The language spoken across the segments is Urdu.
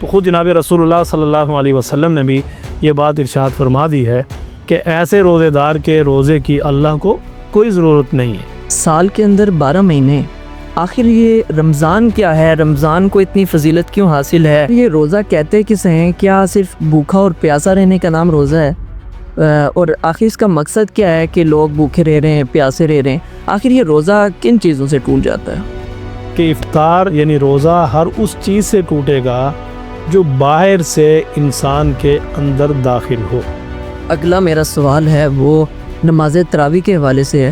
تو خود جناب رسول اللہ صلی اللہ علیہ وسلم نے بھی یہ بات ارشاد فرما دی ہے کہ ایسے روزے دار کے روزے کی اللہ کو کوئی ضرورت نہیں ہے۔ سال کے اندر 12 مہینے، آخر یہ رمضان کیا ہے؟ رمضان کو اتنی فضیلت کیوں حاصل ہے؟ یہ روزہ کہتے کسے ہیں؟ کیا صرف بھوکا اور پیاسا رہنے کا نام روزہ ہے؟ اور آخر اس کا مقصد کیا ہے کہ لوگ بھوکے رہ رہے ہیں، پیاسے رہ رہے ہیں؟ آخر یہ روزہ کن چیزوں سے ٹوٹ جاتا ہے؟ کہ افطار یعنی روزہ ہر اس چیز سے ٹوٹے گا جو باہر سے انسان کے اندر داخل ہو۔ اگلا میرا سوال ہے وہ نماز تراویح کے حوالے سے ہے۔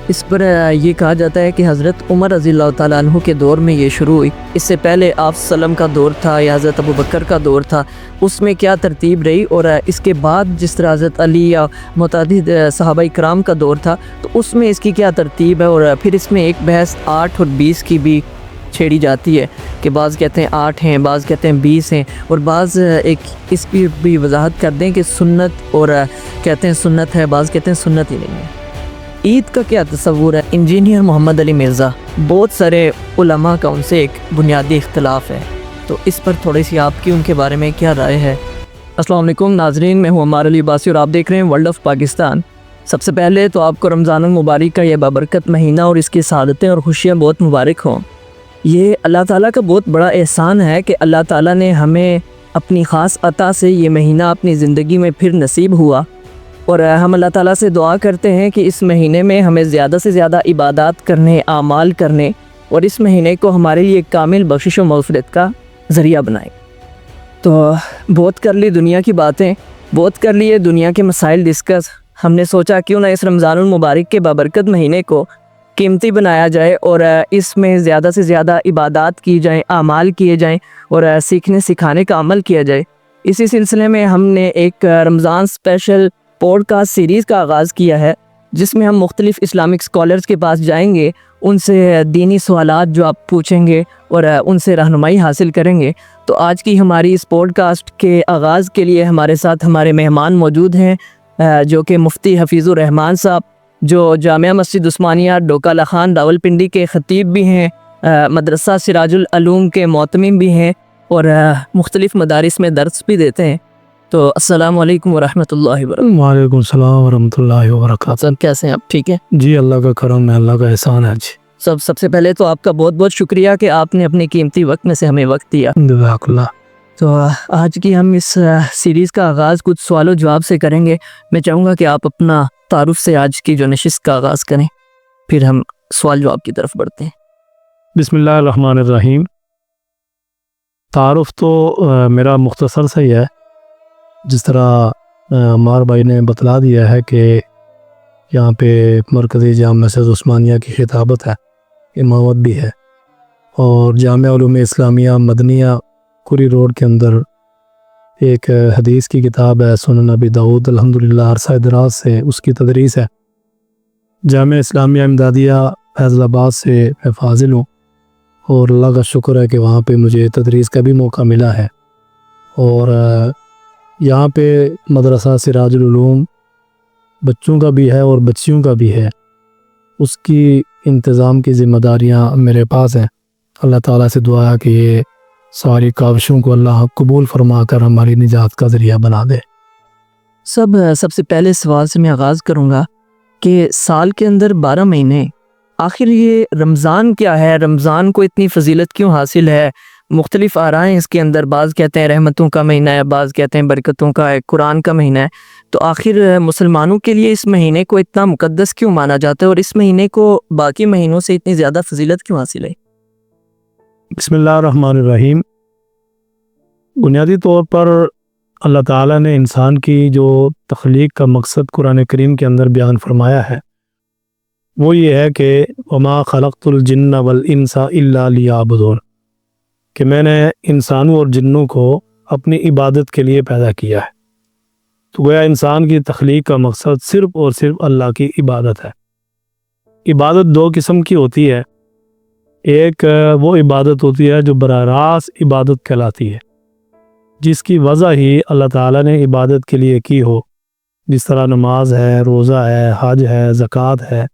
اس پر یہ کہا جاتا ہے کہ حضرت عمر رضی اللہ تعالیٰ عنہ کے دور میں یہ شروع ہوئی، اس سے پہلے آپ وسلم کا دور تھا یا حضرت ابو بکر کا دور تھا، اس میں کیا ترتیب رہی؟ اور اس کے بعد جس طرح حضرت علی یا متعدد صحابہ کرام کا دور تھا تو اس میں اس کی کیا ترتیب ہے؟ اور پھر اس میں ایک بحث 8 اور 20 کی بھی چھیڑی جاتی ہے کہ بعض کہتے ہیں 8 ہیں، بعض کہتے ہیں 20 ہیں، اور بعض ایک اس کی بھی وضاحت کر دیں کہ سنت، اور کہتے ہیں سنت ہے، بعض کہتے ہیں سنت ہی نہیں ہے۔ عید کا کیا تصور ہے؟ انجینئر محمد علی مرزا، بہت سارے علماء کا ان سے ایک بنیادی اختلاف ہے، تو اس پر تھوڑی سی آپ کی ان کے بارے میں کیا رائے ہے؟ السلام علیکم ناظرین، میں ہوں عمار علی عباسی اور آپ دیکھ رہے ہیں ورلڈ آف پاکستان۔ سب سے پہلے تو آپ کو رمضان المبارک کا یہ بابرکت مہینہ اور اس کی سعادتیں اور خوشیاں بہت مبارک ہوں۔ یہ اللہ تعالیٰ کا بہت بڑا احسان ہے کہ اللہ تعالیٰ نے ہمیں اپنی خاص عطا سے یہ مہینہ اپنی زندگی میں پھر نصیب ہوا، اور ہم اللہ تعالیٰ سے دعا کرتے ہیں کہ اس مہینے میں ہمیں زیادہ سے زیادہ عبادات کرنے، اعمال کرنے، اور اس مہینے کو ہمارے لیے کامل بخشش و مغفرت کا ذریعہ بنائیں۔ تو بہت کر لی دنیا کی باتیں، بہت کر لیے دنیا کے مسائل ڈسکس، ہم نے سوچا کیوں نہ اس رمضان المبارک کے بابرکت مہینے کو قیمتی بنایا جائے اور اس میں زیادہ سے زیادہ عبادات کی جائیں، اعمال کیے جائیں، اور سیکھنے سکھانے کا عمل کیا جائے۔ اسی سلسلے میں ہم نے ایک رمضان اسپیشل پوڈ کاسٹ سیریز کا آغاز کیا ہے، جس میں ہم مختلف اسلامک اسکالرز کے پاس جائیں گے، ان سے دینی سوالات جو آپ پوچھیں گے اور ان سے رہنمائی حاصل کریں گے۔ تو آج کی ہماری اس پوڈ کاسٹ کے آغاز کے لیے ہمارے ساتھ ہمارے مہمان موجود ہیں، جو کہ مفتی حفیظ الرحمان صاحب، جو جامعہ مسجد عثمانیہ ڈوکا لخان راولپنڈی کے خطیب بھی ہیں، مدرسہ سراج العلوم کے معتمم بھی ہیں، اور مختلف مدارس میں درس بھی دیتے ہیں۔ تو السلام علیکم ورحمۃ اللہ وبرکاتہ۔ وعلیکم السلام ورحمۃ اللہ وبرکاتہ۔ سب کیسے ہیں آپ؟ ٹھیک ہیں جی، اللہ کا کرم ہے، اللہ کا احسان ہے جی۔ سب سے پہلے تو آپ کا بہت بہت شکریہ کہ آپ نے اپنے قیمتی وقت میں سے ہمیں وقت دیا۔ جزاک اللہ۔ تو آج کی ہم اس سیریز کا آغاز کچھ سوال و جواب سے کریں گے۔ میں چاہوں گا کہ آپ اپنا تعارف سے آج کی جو نشست کا آغاز کریں، پھر ہم سوال جواب کی طرف بڑھتے ہیں۔ بسم اللہ الرحمن الرحیم۔ تعارف تو میرا مختصر سا ہی ہے، جس طرح عمار بھائی نے بتلا دیا ہے کہ یہاں پہ مرکزی جامعہ مسجد عثمانیہ کی خطابت ہے، امامت بھی ہے، اور جامعہ علوم اسلامیہ مدنیہ کوری روڈ کے اندر ایک حدیث کی کتاب ہے سنن ابی داؤد، الحمدللہ عرصہ دراز سے اس کی تدریس ہے۔ جامعہ اسلامیہ امدادیہ فیض آباد سے میں فاضل ہوں، اور اللہ کا شکر ہے کہ وہاں پہ مجھے تدریس کا بھی موقع ملا ہے، اور یہاں پہ مدرسہ سراج العلوم بچوں کا بھی ہے اور بچیوں کا بھی ہے، اس کی انتظام کی ذمہ داریاں میرے پاس ہیں۔ اللہ تعالیٰ سے دعا ہے کہ یہ ساری کاوشوں کو اللہ قبول فرما کر ہماری نجات کا ذریعہ بنا دے۔ سب سے پہلے سوال سے میں آغاز کروں گا کہ سال کے اندر 12 مہینے، آخر یہ رمضان کیا ہے؟ رمضان کو اتنی فضیلت کیوں حاصل ہے؟ مختلف آرائیں اس کے اندر، بعض کہتے ہیں رحمتوں کا مہینہ ہے، بعض کہتے ہیں برکتوں کا ہے، قرآن کا مہینہ ہے۔ تو آخر مسلمانوں کے لیے اس مہینے کو اتنا مقدس کیوں مانا جاتا ہے، اور اس مہینے کو باقی مہینوں سے اتنی زیادہ فضیلت کیوں حاصل ہے؟ بسم اللہ الرحمن الرحیم۔ بنیادی طور پر اللہ تعالیٰ نے انسان کی جو تخلیق کا مقصد قرآن کریم کے اندر بیان فرمایا ہے، وہ یہ ہے کہ وما خلقت الجن والانس الا لیعبدون، کہ میں نے انسانوں اور جنوں کو اپنی عبادت کے لیے پیدا کیا ہے۔ تو گویا انسان کی تخلیق کا مقصد صرف اور صرف اللہ کی عبادت ہے۔ عبادت دو قسم کی ہوتی ہے، ایک وہ عبادت ہوتی ہے جو براہ راست عبادت کہلاتی ہے، جس کی وضع ہی اللہ تعالیٰ نے عبادت کے لیے کی ہو، جس طرح نماز ہے، روزہ ہے، حج ہے، زکوٰۃ ہے۔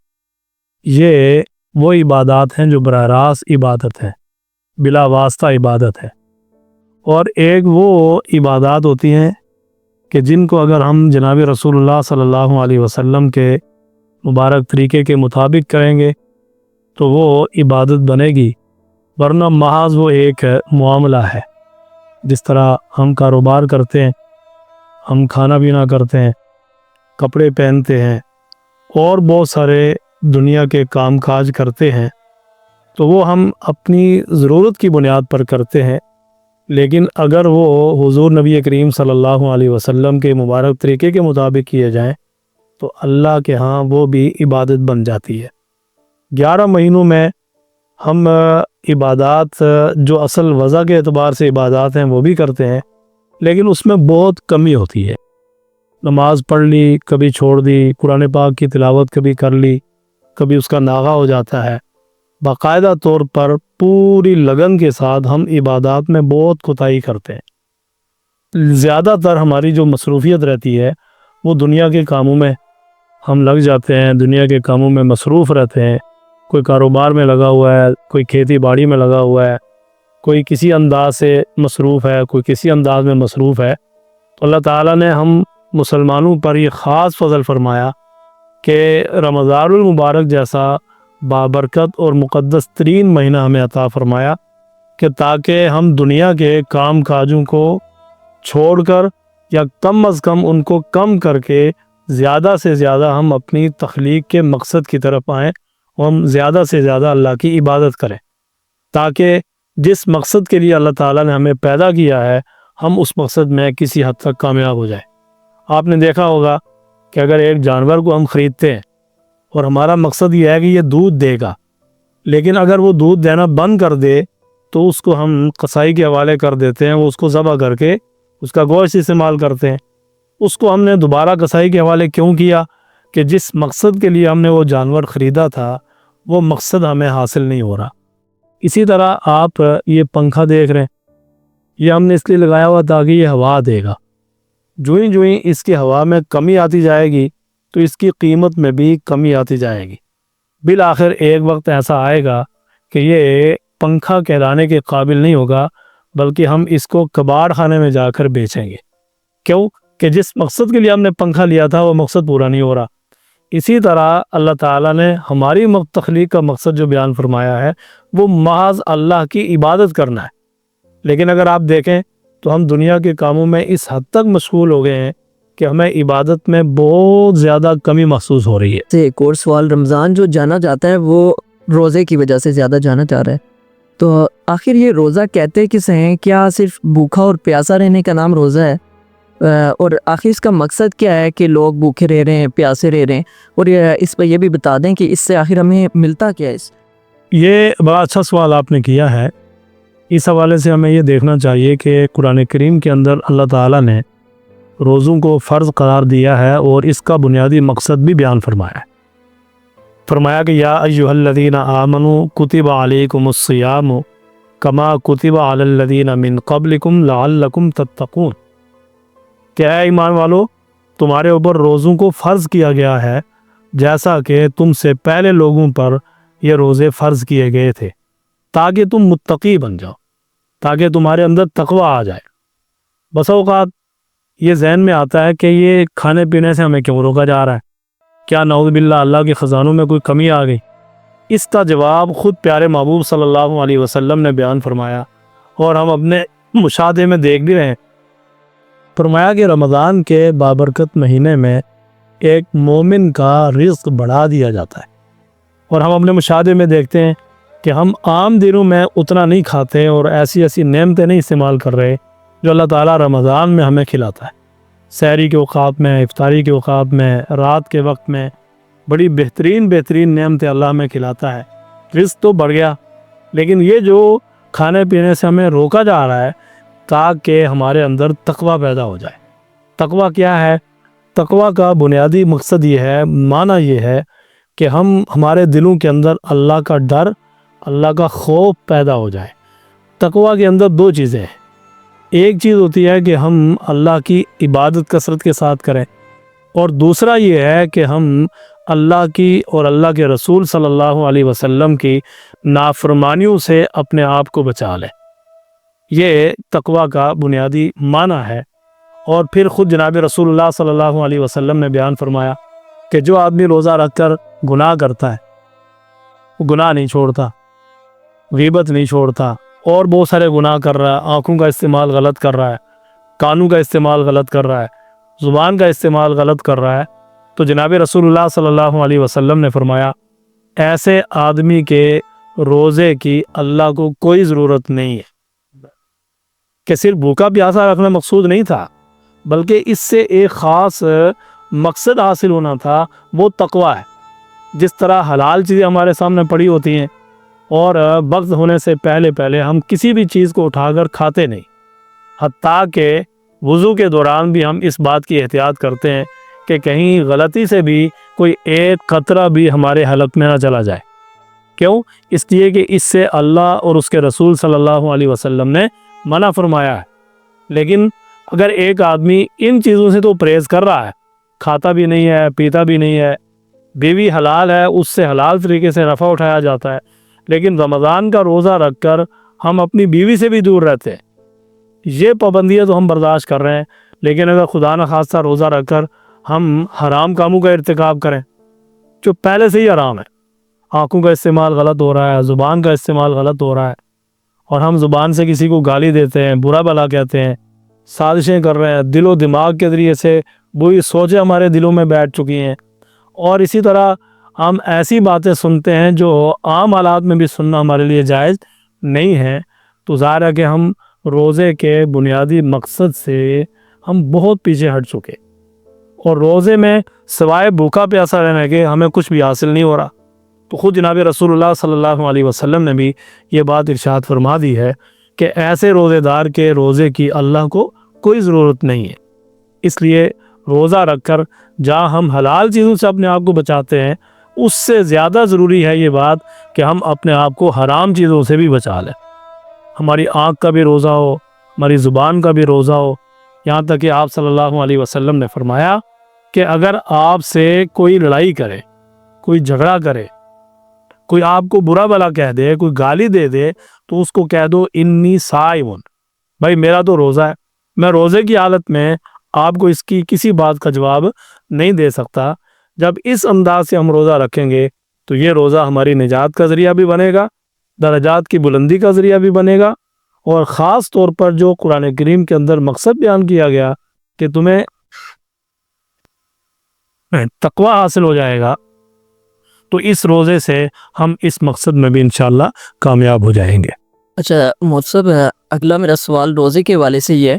یہ وہ عبادات ہیں جو براہ راست عبادت ہیں، بلا واسطہ عبادت ہے۔ اور ایک وہ عبادات ہوتی ہیں کہ جن کو اگر ہم جناب رسول اللہ صلی اللہ علیہ وسلم کے مبارک طریقے کے مطابق کریں گے تو وہ عبادت بنے گی، ورنہ محض وہ ایک معاملہ ہے۔ جس طرح ہم کاروبار کرتے ہیں، ہم کھانا پینا کرتے ہیں، کپڑے پہنتے ہیں اور بہت سارے دنیا کے کام کاج کرتے ہیں، تو وہ ہم اپنی ضرورت کی بنیاد پر کرتے ہیں، لیکن اگر وہ حضور نبی کریم صلی اللہ علیہ وسلم کے مبارک طریقے کے مطابق کیے جائیں تو اللہ کے ہاں وہ بھی عبادت بن جاتی ہے۔ 11 مہینوں میں ہم عبادات جو اصل وضع کے اعتبار سے عبادات ہیں وہ بھی کرتے ہیں، لیکن اس میں بہت کمی ہوتی ہے۔ نماز پڑھ لی، کبھی چھوڑ دی، قرآن پاک کی تلاوت کبھی کر لی، کبھی اس کا ناغہ ہو جاتا ہے۔ باقاعدہ طور پر پوری لگن کے ساتھ ہم عبادات میں بہت کوتاہی کرتے ہیں۔ زیادہ تر ہماری جو مصروفیت رہتی ہے وہ دنیا کے کاموں میں ہم لگ جاتے ہیں، دنیا کے کاموں میں مصروف رہتے ہیں۔ کوئی کاروبار میں لگا ہوا ہے، کوئی کھیتی باڑی میں لگا ہوا ہے، کوئی کسی انداز سے مصروف ہے، کوئی کسی انداز میں مصروف ہے۔ تو اللہ تعالیٰ نے ہم مسلمانوں پر یہ خاص فضل فرمایا کہ رمضان المبارک جیسا بابرکت اور مقدس ترین مہینہ ہمیں عطا فرمایا کہ تاکہ ہم دنیا کے کام کاجوں کو چھوڑ کر یا کم از کم ان کو کم کر کے زیادہ سے زیادہ ہم اپنی تخلیق کے مقصد کی طرف آئیں اور ہم زیادہ سے زیادہ اللہ کی عبادت کریں، تاکہ جس مقصد کے لیے اللہ تعالیٰ نے ہمیں پیدا کیا ہے ہم اس مقصد میں کسی حد تک کامیاب ہو جائیں۔ آپ نے دیکھا ہوگا کہ اگر ایک جانور کو ہم خریدتے ہیں اور ہمارا مقصد یہ ہے کہ یہ دودھ دے گا، لیکن اگر وہ دودھ دینا بند کر دے تو اس کو ہم قصائی کے حوالے کر دیتے ہیں، وہ اس کو ذبح کر کے اس کا گوشت استعمال کرتے ہیں۔ اس کو ہم نے دوبارہ قصائی کے حوالے کیوں کیا؟ کہ جس مقصد کے لیے ہم نے وہ جانور خریدا تھا وہ مقصد ہمیں حاصل نہیں ہو رہا۔ اسی طرح آپ یہ پنکھا دیکھ رہے ہیں، یہ ہم نے اس لیے لگایا ہوا تاکہ یہ ہوا دے گا۔ جو ہی اس کی ہوا میں کمی آتی جائے گی تو اس کی قیمت میں بھی کمی آتی جائے گی۔ بالآخر ایک وقت ایسا آئے گا کہ یہ پنکھا کہلانے کے قابل نہیں ہوگا، بلکہ ہم اس کو کباڑ خانے میں جا کر بیچیں گے۔ کیوں؟ کہ جس مقصد کے لیے ہم نے پنکھا لیا تھا وہ مقصد پورا نہیں ہو رہا۔ اسی طرح اللہ تعالیٰ نے ہماری تخلیق کا مقصد جو بیان فرمایا ہے وہ محض اللہ کی عبادت کرنا ہے، لیکن اگر آپ دیکھیں تو ہم دنیا کے کاموں میں اس حد تک مشغول ہو گئے ہیں کہ ہمیں عبادت میں بہت زیادہ کمی محسوس ہو رہی ہے۔ ایک اور سوال، رمضان جو جانا جاتا ہے وہ روزے کی وجہ سے زیادہ جانا جا رہا ہے، تو آخر یہ روزہ کہتے کس ہیں؟ کیا صرف بھوکا اور پیاسا رہنے کا نام روزہ ہے؟ اور آخر اس کا مقصد کیا ہے کہ لوگ بھوکے رہ رہے ہیں، پیاسے رہ رہے ہیں؟ اور اس پہ یہ بھی بتا دیں کہ اس سے آخر ہمیں ملتا کیا ہے؟ یہ بڑا اچھا سوال آپ نے کیا ہے۔ اس حوالے سے ہمیں یہ دیکھنا چاہیے کہ قرآن کریم کے اندر اللہ تعالیٰ نے روزوں کو فرض قرار دیا ہے اور اس کا بنیادی مقصد بھی بیان فرمایا ہے۔ فرمایا کہ یا ایھا الذین آمنوا کتب علیکم الصیام کما کتب علی الذین من قبلکم لعلکم تتقون، کہ اے ایمان والو تمہارے اوپر روزوں کو فرض کیا گیا ہے جیسا کہ تم سے پہلے لوگوں پر یہ روزے فرض کیے گئے تھے تاکہ تم متقی بن جاؤ، تاکہ تمہارے اندر تقوی آ جائے۔ بس اوقات یہ ذہن میں آتا ہے کہ یہ کھانے پینے سے ہمیں کیوں روکا جا رہا ہے؟ کیا نعوذ باللہ اللہ کے خزانوں میں کوئی کمی آ گئی؟ اس کا جواب خود پیارے محبوب صلی اللہ علیہ وسلم نے بیان فرمایا اور ہم اپنے مشاہدے میں دیکھ بھی رہے ہیں۔ فرمایا کہ رمضان کے بابرکت مہینے میں ایک مومن کا رزق بڑھا دیا جاتا ہے، اور ہم اپنے مشاہدے میں دیکھتے ہیں کہ ہم عام دنوں میں اتنا نہیں کھاتے اور ایسی نعمتیں نہیں استعمال کر رہے جو اللہ تعالیٰ رمضان میں ہمیں کھلاتا ہے۔ سحری کے اوقات میں، افطاری کے اوقات میں، رات کے وقت میں بڑی بہترین نعمتیں اللہ ہمیں کھلاتا ہے۔ رزق تو بڑھ گیا، لیکن یہ جو کھانے پینے سے ہمیں روکا جا رہا ہے تاکہ ہمارے اندر تقوی پیدا ہو جائے۔ تقوی کیا ہے؟ تقوی کا بنیادی مقصد یہ ہے، معنی یہ ہے کہ ہمارے دلوں کے اندر اللہ کا ڈر، اللہ کا خوف پیدا ہو جائے۔ تقوی کے اندر دو چیزیں ہیں، ایک چیز ہوتی ہے کہ ہم اللہ کی عبادت کثرت کے ساتھ کریں، اور دوسرا یہ ہے کہ ہم اللہ کی اور اللہ کے رسول صلی اللہ علیہ وسلم کی نافرمانیوں سے اپنے آپ کو بچا لیں۔ یہ تقوی کا بنیادی معنی ہے۔ اور پھر خود جناب رسول اللہ صلی اللہ علیہ وسلم نے بیان فرمایا کہ جو آدمی روزہ رکھ کر گناہ کرتا ہے وہ گناہ نہیں چھوڑتا، غیبت نہیں چھوڑتا، اور بہت سارے گناہ کر رہا ہے، آنکھوں کا استعمال غلط کر رہا ہے، کانوں کا استعمال غلط کر رہا ہے، زبان کا استعمال غلط کر رہا ہے، تو جناب رسول اللہ صلی اللہ علیہ وسلم نے فرمایا ایسے آدمی کے روزے کی اللہ کو کوئی ضرورت نہیں ہے۔ کہ صرف بھوکا پیاسا رکھنا مقصود نہیں تھا، بلکہ اس سے ایک خاص مقصد حاصل ہونا تھا، وہ تقوی ہے۔ جس طرح حلال چیزیں ہمارے سامنے پڑی ہوتی ہیں اور وقت ہونے سے پہلے ہم کسی بھی چیز کو اٹھا کر کھاتے نہیں، حتیٰ کہ وضو کے دوران بھی ہم اس بات کی احتیاط کرتے ہیں کہ کہیں غلطی سے بھی کوئی ایک قطرہ بھی ہمارے حلق میں نہ چلا جائے۔ کیوں؟ اس لیے کہ اس سے اللہ اور اس کے رسول صلی اللہ علیہ وسلم نے منع فرمایا ہے۔ لیکن اگر ایک آدمی ان چیزوں سے تو پرہیز کر رہا ہے، کھاتا بھی نہیں ہے، پیتا بھی نہیں ہے، بیوی حلال ہے، اس سے حلال طریقے سے نفع اٹھایا جاتا ہے، لیکن رمضان کا روزہ رکھ کر ہم اپنی بیوی سے بھی دور رہتے ہیں، یہ پابندیاں تو ہم برداشت کر رہے ہیں، لیکن اگر خدا نخواستہ روزہ رکھ کر ہم حرام کاموں کا ارتکاب کریں جو پہلے سے ہی حرام ہے، آنکھوں کا استعمال غلط ہو رہا ہے، زبان کا استعمال غلط ہو رہا ہے، اور ہم زبان سے کسی کو گالی دیتے ہیں، برا بھلا کہتے ہیں، سازشیں کر رہے ہیں، دل و دماغ کے ذریعے سے بری سوچیں ہمارے دلوں میں بیٹھ چکی ہیں، اور اسی طرح ہم ایسی باتیں سنتے ہیں جو عام حالات میں بھی سننا ہمارے لیے جائز نہیں ہے، تو ظاہر ہے کہ ہم روزے کے بنیادی مقصد سے ہم بہت پیچھے ہٹ چکے، اور روزے میں سوائے بھوکا پیاسا رہنے کے ہمیں کچھ بھی حاصل نہیں ہو رہا۔ تو خود جناب رسول اللہ صلی اللہ علیہ وسلم نے بھی یہ بات ارشاد فرما دی ہے کہ ایسے روزے دار کے روزے کی اللہ کو کوئی ضرورت نہیں ہے۔ اس لیے روزہ رکھ کر جہاں ہم حلال چیزوں سے اپنے آپ کو بچاتے ہیں، اس سے زیادہ ضروری ہے یہ بات کہ ہم اپنے آپ کو حرام چیزوں سے بھی بچا لیں۔ ہماری آنکھ کا بھی روزہ ہو، ہماری زبان کا بھی روزہ ہو، یہاں تک کہ آپ صلی اللہ علیہ وسلم نے فرمایا کہ اگر آپ سے کوئی لڑائی کرے، کوئی جھگڑا کرے، کوئی آپ کو برا بھلا کہہ دے، کوئی گالی دے دے، تو اس کو کہہ دو انی صائم، بھائی میرا تو روزہ ہے، میں روزے کی حالت میں آپ کو اس کی کسی بات کا جواب نہیں دے سکتا۔ جب اس انداز سے ہم روزہ رکھیں گے تو یہ روزہ ہماری نجات کا ذریعہ بھی بنے گا، درجات کی بلندی کا ذریعہ بھی بنے گا، اور خاص طور پر جو قرآن کریم کے اندر مقصد بیان کیا گیا کہ تمہیں تقوی حاصل ہو جائے گا، تو اس روزے سے ہم اس مقصد میں بھی انشاءاللہ کامیاب ہو جائیں گے۔ اچھا مصعب، اگلا میرا سوال روزے کے حوالے سے یہ ہے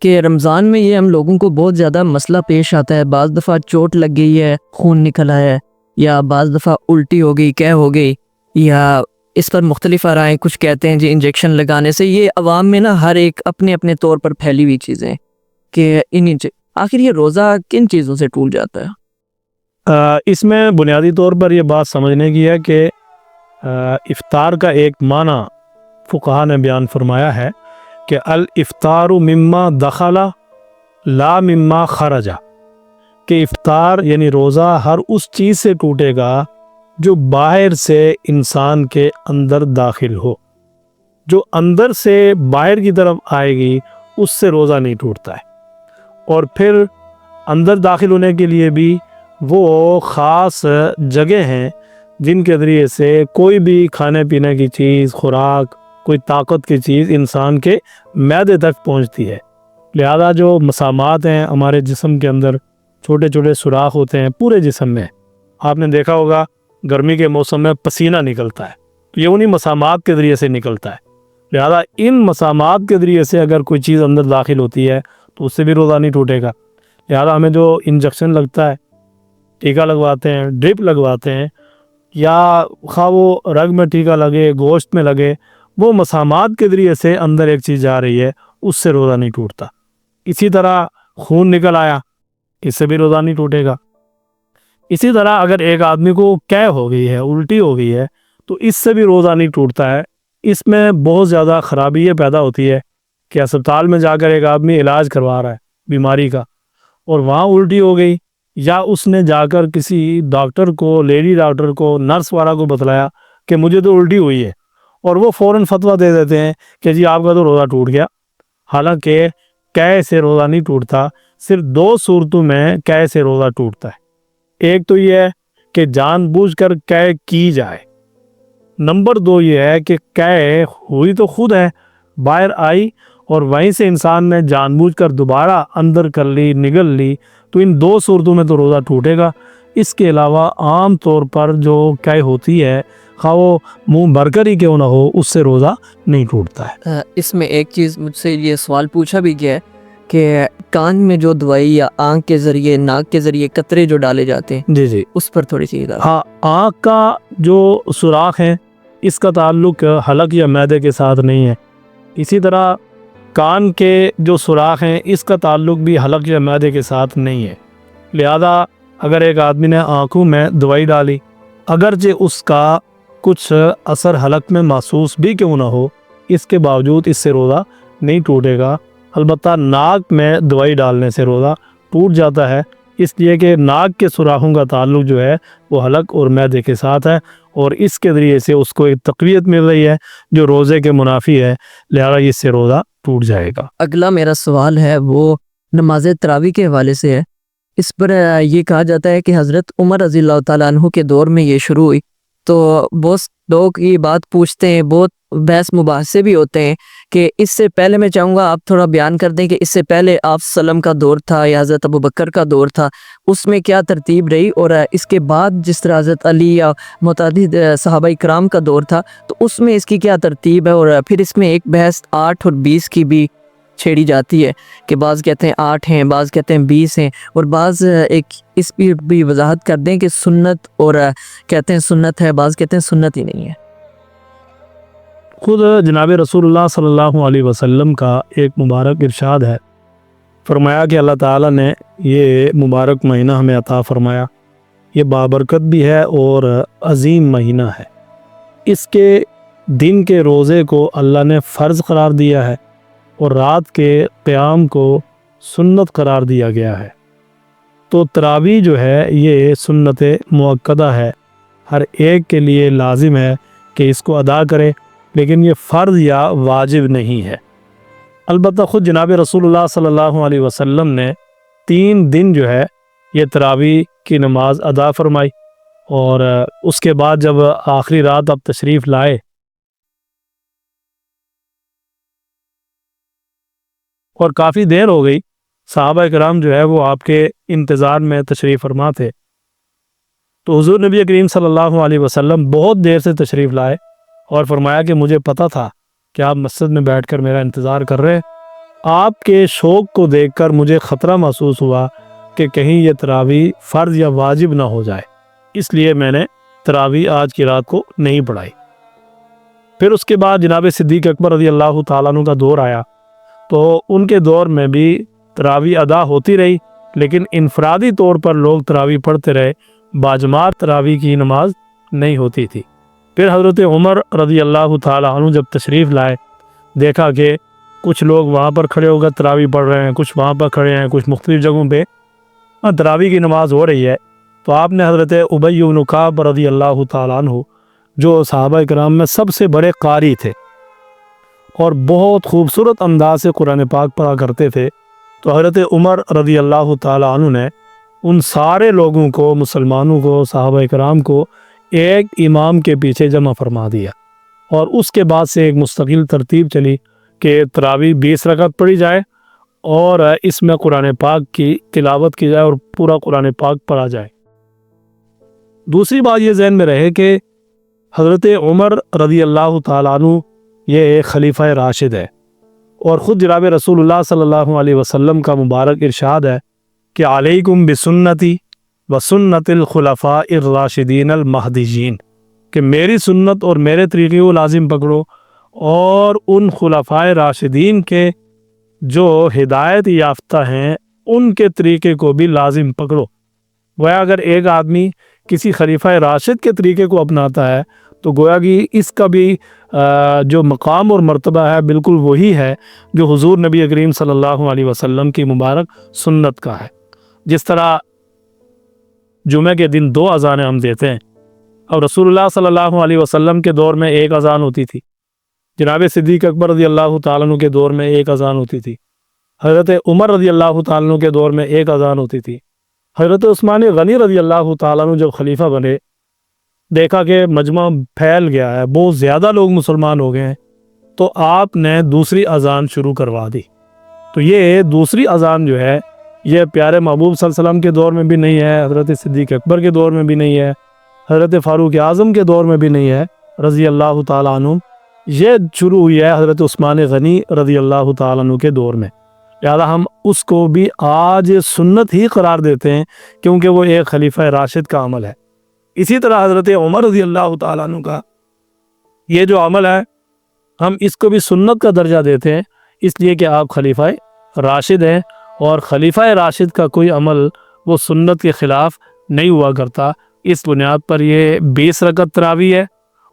کہ رمضان میں یہ ہم لوگوں کو بہت زیادہ مسئلہ پیش آتا ہے، بعض دفعہ چوٹ لگ گئی ہے، خون نکل آیا ہے، یا بعض دفعہ الٹی ہو گئی، قے ہو گئی، یا اس پر مختلف آرائیں، کچھ کہتے ہیں جی انجیکشن لگانے سے، یہ عوام میں نا ہر ایک اپنے اپنے طور پر پھیلی ہوئی چیزیں کہ آخر یہ روزہ کن چیزوں سے ٹوٹ جاتا ہے؟ اس میں بنیادی طور پر یہ بات سمجھنے کی ہے کہ افطار کا ایک معنی فقہا نے بیان فرمایا ہے کہ الافطار مما دخل لا مما خرج، کہ افطار یعنی روزہ ہر اس چیز سے ٹوٹے گا جو باہر سے انسان کے اندر داخل ہو، جو اندر سے باہر کی طرف آئے گی اس سے روزہ نہیں ٹوٹتا ہے۔ اور پھر اندر داخل ہونے کے لیے بھی وہ خاص جگہ ہیں جن کے ذریعے سے کوئی بھی کھانے پینے کی چیز، خوراک، کوئی طاقت کی چیز انسان کے معدے تک پہنچتی ہے۔ لہذا جو مسامات ہیں ہمارے جسم کے اندر، چھوٹے چھوٹے سوراخ ہوتے ہیں پورے جسم میں، آپ نے دیکھا ہوگا گرمی کے موسم میں پسینہ نکلتا ہے، تو یہ انہی مسامات کے ذریعے سے نکلتا ہے۔ لہذا ان مسامات کے ذریعے سے اگر کوئی چیز اندر داخل ہوتی ہے تو اس سے بھی روزہ نہیں ٹوٹے گا۔ لہذا ہمیں جو انجیکشن لگتا ہے، ٹیکہ لگواتے ہیں، ڈرپ لگواتے ہیں، یا خواہ وہ رگ میں ٹیکہ لگے، گوشت میں لگے، وہ مسامات کے ذریعے سے اندر ایک چیز جا رہی ہے، اس سے روزہ نہیں ٹوٹتا۔ اسی طرح خون نکل آیا، اس سے بھی روزہ نہیں ٹوٹے گا۔ اسی طرح اگر ایک آدمی کو قے ہو گئی ہے، الٹی ہو گئی ہے، تو اس سے بھی روزہ نہیں ٹوٹتا ہے۔ اس میں بہت زیادہ خرابی یہ پیدا ہوتی ہے کہ اسپتال میں جا کر ایک آدمی علاج کروا رہا ہے بیماری کا، اور وہاں الٹی ہو گئی، یا اس نے جا کر کسی ڈاکٹر کو، لیڈی ڈاکٹر کو، نرس والا کو بتلایا کہ مجھے تو الٹی ہوئی ہے، اور وہ فوراً فتویٰ دے دیتے ہیں کہ جی آپ کا تو روزہ ٹوٹ گیا، حالانکہ قے سے روزہ نہیں ٹوٹتا، صرف دو صورتوں میں قے سے روزہ ٹوٹتا ہے۔ ایک تو یہ ہے کہ جان بوجھ کر قے کی جائے، نمبر دو یہ ہے کہ قے ہوئی تو خود ہے، باہر آئی اور وہیں سے انسان نے جان بوجھ کر دوبارہ اندر کر لی، نگل لی، تو ان دو صورتوں میں تو روزہ ٹوٹے گا۔ اس کے علاوہ عام طور پر جو قے ہوتی ہے، خواہ وہ منہ بھر کر ہی کیوں نہ ہو، اس سے روزہ نہیں ٹوٹتا ہے۔ اس میں ایک چیز مجھ سے یہ سوال پوچھا بھی گیا ہے کہ کان میں جو دوائی یا آنکھ کے ذریعے، ناک کے ذریعے قطرے جو ڈالے جاتے ہیں، جی جی، اس پر تھوڑی سی ہاں، آنکھ کا جو سوراخ ہے اس کا تعلق حلق یا معدے کے ساتھ نہیں ہے، اسی طرح کان کے جو سوراخ ہیں اس کا تعلق بھی حلق یا معدے کے ساتھ نہیں ہے۔ لہذا اگر ایک آدمی نے آنکھوں میں دوائی ڈالی، اگرچہ اس کا کچھ اثر حلق میں محسوس بھی کیوں نہ ہو، اس کے باوجود اس سے روزہ نہیں ٹوٹے گا۔ البتہ ناک میں دوائی ڈالنے سے روزہ ٹوٹ جاتا ہے، اس لیے کہ ناک کے سوراخوں کا تعلق جو ہے وہ حلق اور معدے کے ساتھ ہے، اور اس کے ذریعے سے اس کو ایک تقویت مل رہی ہے جو روزے کے منافی ہے، لہذا اس سے روزہ ٹوٹ جائے گا۔ اگلا میرا سوال ہے وہ نماز تراویح کے حوالے سے ہے۔ اس پر یہ کہا جاتا ہے کہ حضرت عمر رضی اللہ تعالیٰ عنہ کے دور میں یہ شروع ہوئی، تو بہت لوگ یہ بات پوچھتے ہیں، بہت بحث مباحثے بھی ہوتے ہیں کہ اس سے پہلے، میں چاہوں گا آپ تھوڑا بیان کر دیں کہ اس سے پہلے آپ سلم کا دور تھا یا حضرت ابوبکر کا دور تھا، اس میں کیا ترتیب رہی، اور اس کے بعد جس طرح حضرت علی یا متعدد صحابہ کرام کا دور تھا تو اس میں اس کی کیا ترتیب ہے، اور پھر اس میں ایک بحث 8 اور 20 کی بھی چھیڑی جاتی ہے کہ بعض کہتے ہیں 8 ہیں، بعض کہتے ہیں 20 ہیں، اور بعض ایک اس پہ بھی وضاحت کر دیں کہ سنت، اور کہتے ہیں سنت ہے، بعض کہتے ہیں سنت ہی نہیں ہے۔ خود جناب رسول اللہ صلی اللہ علیہ وسلم کا ایک مبارک ارشاد ہے، فرمایا کہ اللہ تعالیٰ نے یہ مبارک مہینہ ہمیں عطا فرمایا، یہ بابرکت بھی ہے اور عظیم مہینہ ہے، اس کے دن کے روزے کو اللہ نے فرض قرار دیا ہے اور رات کے قیام کو سنت قرار دیا گیا ہے۔ تو تراویح جو ہے یہ سنت مؤکدہ ہے، ہر ایک کے لیے لازم ہے کہ اس کو ادا کرے، لیکن یہ فرض یا واجب نہیں ہے۔ البتہ خود جناب رسول اللہ صلی اللہ علیہ وسلم نے 3 دن جو ہے یہ تراویح کی نماز ادا فرمائی، اور اس کے بعد جب آخری رات اب تشریف لائے اور کافی دیر ہو گئی، صحابہ کرام جو ہے وہ آپ کے انتظار میں تشریف فرما تھے، تو حضور نبی کریم صلی اللہ علیہ وسلم بہت دیر سے تشریف لائے اور فرمایا کہ مجھے پتہ تھا کہ آپ مسجد میں بیٹھ کر میرا انتظار کر رہے ہیں، آپ کے شوق کو دیکھ کر مجھے خطرہ محسوس ہوا کہ کہیں یہ تراویح فرض یا واجب نہ ہو جائے، اس لیے میں نے تراویح آج کی رات کو نہیں پڑھائی۔ پھر اس کے بعد جناب صدیق اکبر رضی اللہ تعالیٰ عنہ کا دور آیا، تو ان کے دور میں بھی تراویح ادا ہوتی رہی، لیکن انفرادی طور پر لوگ تراویح پڑھتے رہے، باجماعت تراویح کی نماز نہیں ہوتی تھی۔ پھر حضرت عمر رضی اللہ تعالیٰ عنہ جب تشریف لائے، دیکھا کہ کچھ لوگ وہاں پر کھڑے ہو کر تراویح پڑھ رہے ہیں، کچھ وہاں پر کھڑے ہیں، کچھ مختلف جگہوں پہ تراویح کی نماز ہو رہی ہے، تو آپ نے حضرت ابی بن کعب رضی اللہ تعالیٰ عنہ، جو صحابہ کرام میں سب سے بڑے قاری تھے اور بہت خوبصورت انداز سے قرآن پاک پڑھا کرتے تھے، تو حضرت عمر رضی اللہ تعالیٰ عنہ نے ان سارے لوگوں کو، مسلمانوں کو، صحابہ کرام کو ایک امام کے پیچھے جمع فرما دیا، اور اس کے بعد سے ایک مستقل ترتیب چلی کہ تراویح 20 رکعت پڑھی جائے اور اس میں قرآن پاک کی تلاوت کی جائے اور پورا قرآن پاک پڑھا جائے۔ دوسری بات یہ ذہن میں رہے کہ حضرت عمر رضی اللہ تعالیٰ عنہ یہ ایک خلیفہ راشد ہے، اور خود جناب رسول اللہ صلی اللہ علیہ وسلم کا مبارک ارشاد ہے کہ علیکم بسنتی وسنت الخلفاء الراشدین المہدیین، کہ میری سنت اور میرے طریقے کو لازم پکڑو، اور ان خلفاء راشدین کے جو ہدایت یافتہ ہیں ان کے طریقے کو بھی لازم پکڑو۔ گویا اگر ایک آدمی کسی خلیفہ راشد کے طریقے کو اپناتا ہے تو گویا کہ اس کا بھی جو مقام اور مرتبہ ہے بالکل وہی ہے جو حضور نبی کریم صلی اللہ علیہ وسلم کی مبارک سنت کا ہے۔ جس طرح جمعہ کے دن 2 اذانیں ہم دیتے ہیں، اور رسول اللہ صلی اللہ علیہ وسلم کے دور میں 1 اذان ہوتی تھی، جناب صدیق اکبر رضی اللہ تعالیٰ عنہ کے دور میں ایک اذان ہوتی تھی، حضرت عمر رضی اللہ تعالیٰ عنہ کے دور میں ایک اذان ہوتی تھی، حضرت عثمان غنی رضی اللہ تعالیٰ عنہ جب خلیفہ بنے، دیکھا کہ مجمع پھیل گیا ہے، بہت زیادہ لوگ مسلمان ہو گئے ہیں، تو آپ نے دوسری اذان شروع کروا دی۔ تو یہ دوسری اذان جو ہے یہ پیارے محبوب صلی اللہ علیہ وسلم کے دور میں بھی نہیں ہے، حضرت صدیق اکبر کے دور میں بھی نہیں ہے، حضرت فاروق اعظم کے دور میں بھی نہیں ہے رضی اللہ تعالیٰ عنہ، یہ شروع ہوئی ہے حضرت عثمان غنی رضی اللہ تعالیٰ عنہ کے دور میں۔ لہذا ہم اس کو بھی آج سنت ہی قرار دیتے ہیں کیونکہ وہ ایک خلیفہ راشد کا عمل ہے۔ اسی طرح حضرت عمر رضی اللہ تعالیٰ عنہ کا یہ جو عمل ہے ہم اس کو بھی سنت کا درجہ دیتے ہیں، اس لیے کہ آپ خلیفہ راشد ہیں، اور خلیفہ راشد کا کوئی عمل وہ سنت کے خلاف نہیں ہوا کرتا۔ اس بنیاد پر یہ 20 رکعت تراویح ہے،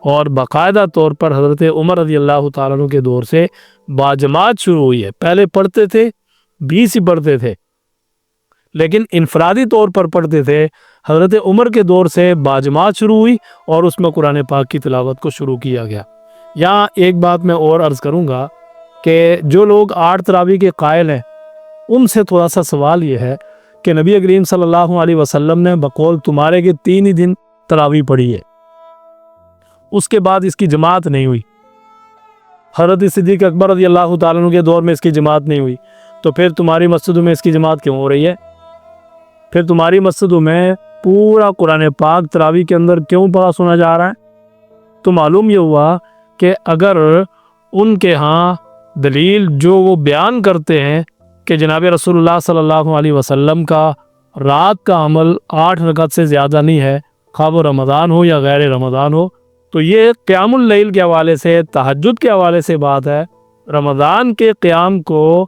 اور باقاعدہ طور پر حضرت عمر رضی اللہ تعالیٰ عنہ کے دور سے باجماعت شروع ہوئی ہے۔ پہلے پڑھتے تھے 20 ہی پڑھتے تھے، لیکن انفرادی طور پر پڑھتے تھے۔ حضرت عمر کے دور سے باجماعت شروع ہوئی اور اس میں قرآن پاک کی تلاوت کو شروع کیا گیا۔ یہاں ایک بات میں اور عرض کروں گا کہ جو لوگ 8 تراویح کے قائل ہیں ان سے تھوڑا سا سوال یہ ہے کہ نبی کریم صلی اللہ علیہ وسلم نے بقول تمہارے کے 3 ہی دن تراویح پڑھی ہے، اس کے بعد اس کی جماعت نہیں ہوئی۔ حضرت صدیق اکبر رضی اللہ تعالیٰ عنہ کے دور میں اس کی جماعت نہیں ہوئی، تو پھر تمہاری مسجدوں میں اس کی جماعت کیوں ہو رہی ہے؟ پھر تمہاری مسجدوں میں پورا قرآن پاک تراویح کے اندر کیوں پڑھا سنا جا رہا ہے؟ تو معلوم یہ ہوا کہ اگر ان کے ہاں دلیل جو وہ بیان کرتے ہیں کہ جناب رسول اللہ صلی اللہ علیہ وسلم کا رات کا عمل 8 رکعت سے زیادہ نہیں ہے، خواہ وہ رمضان ہو یا غیر رمضان ہو، تو یہ قیام اللیل کے حوالے سے، تہجد کے حوالے سے بات ہے۔ رمضان کے قیام کو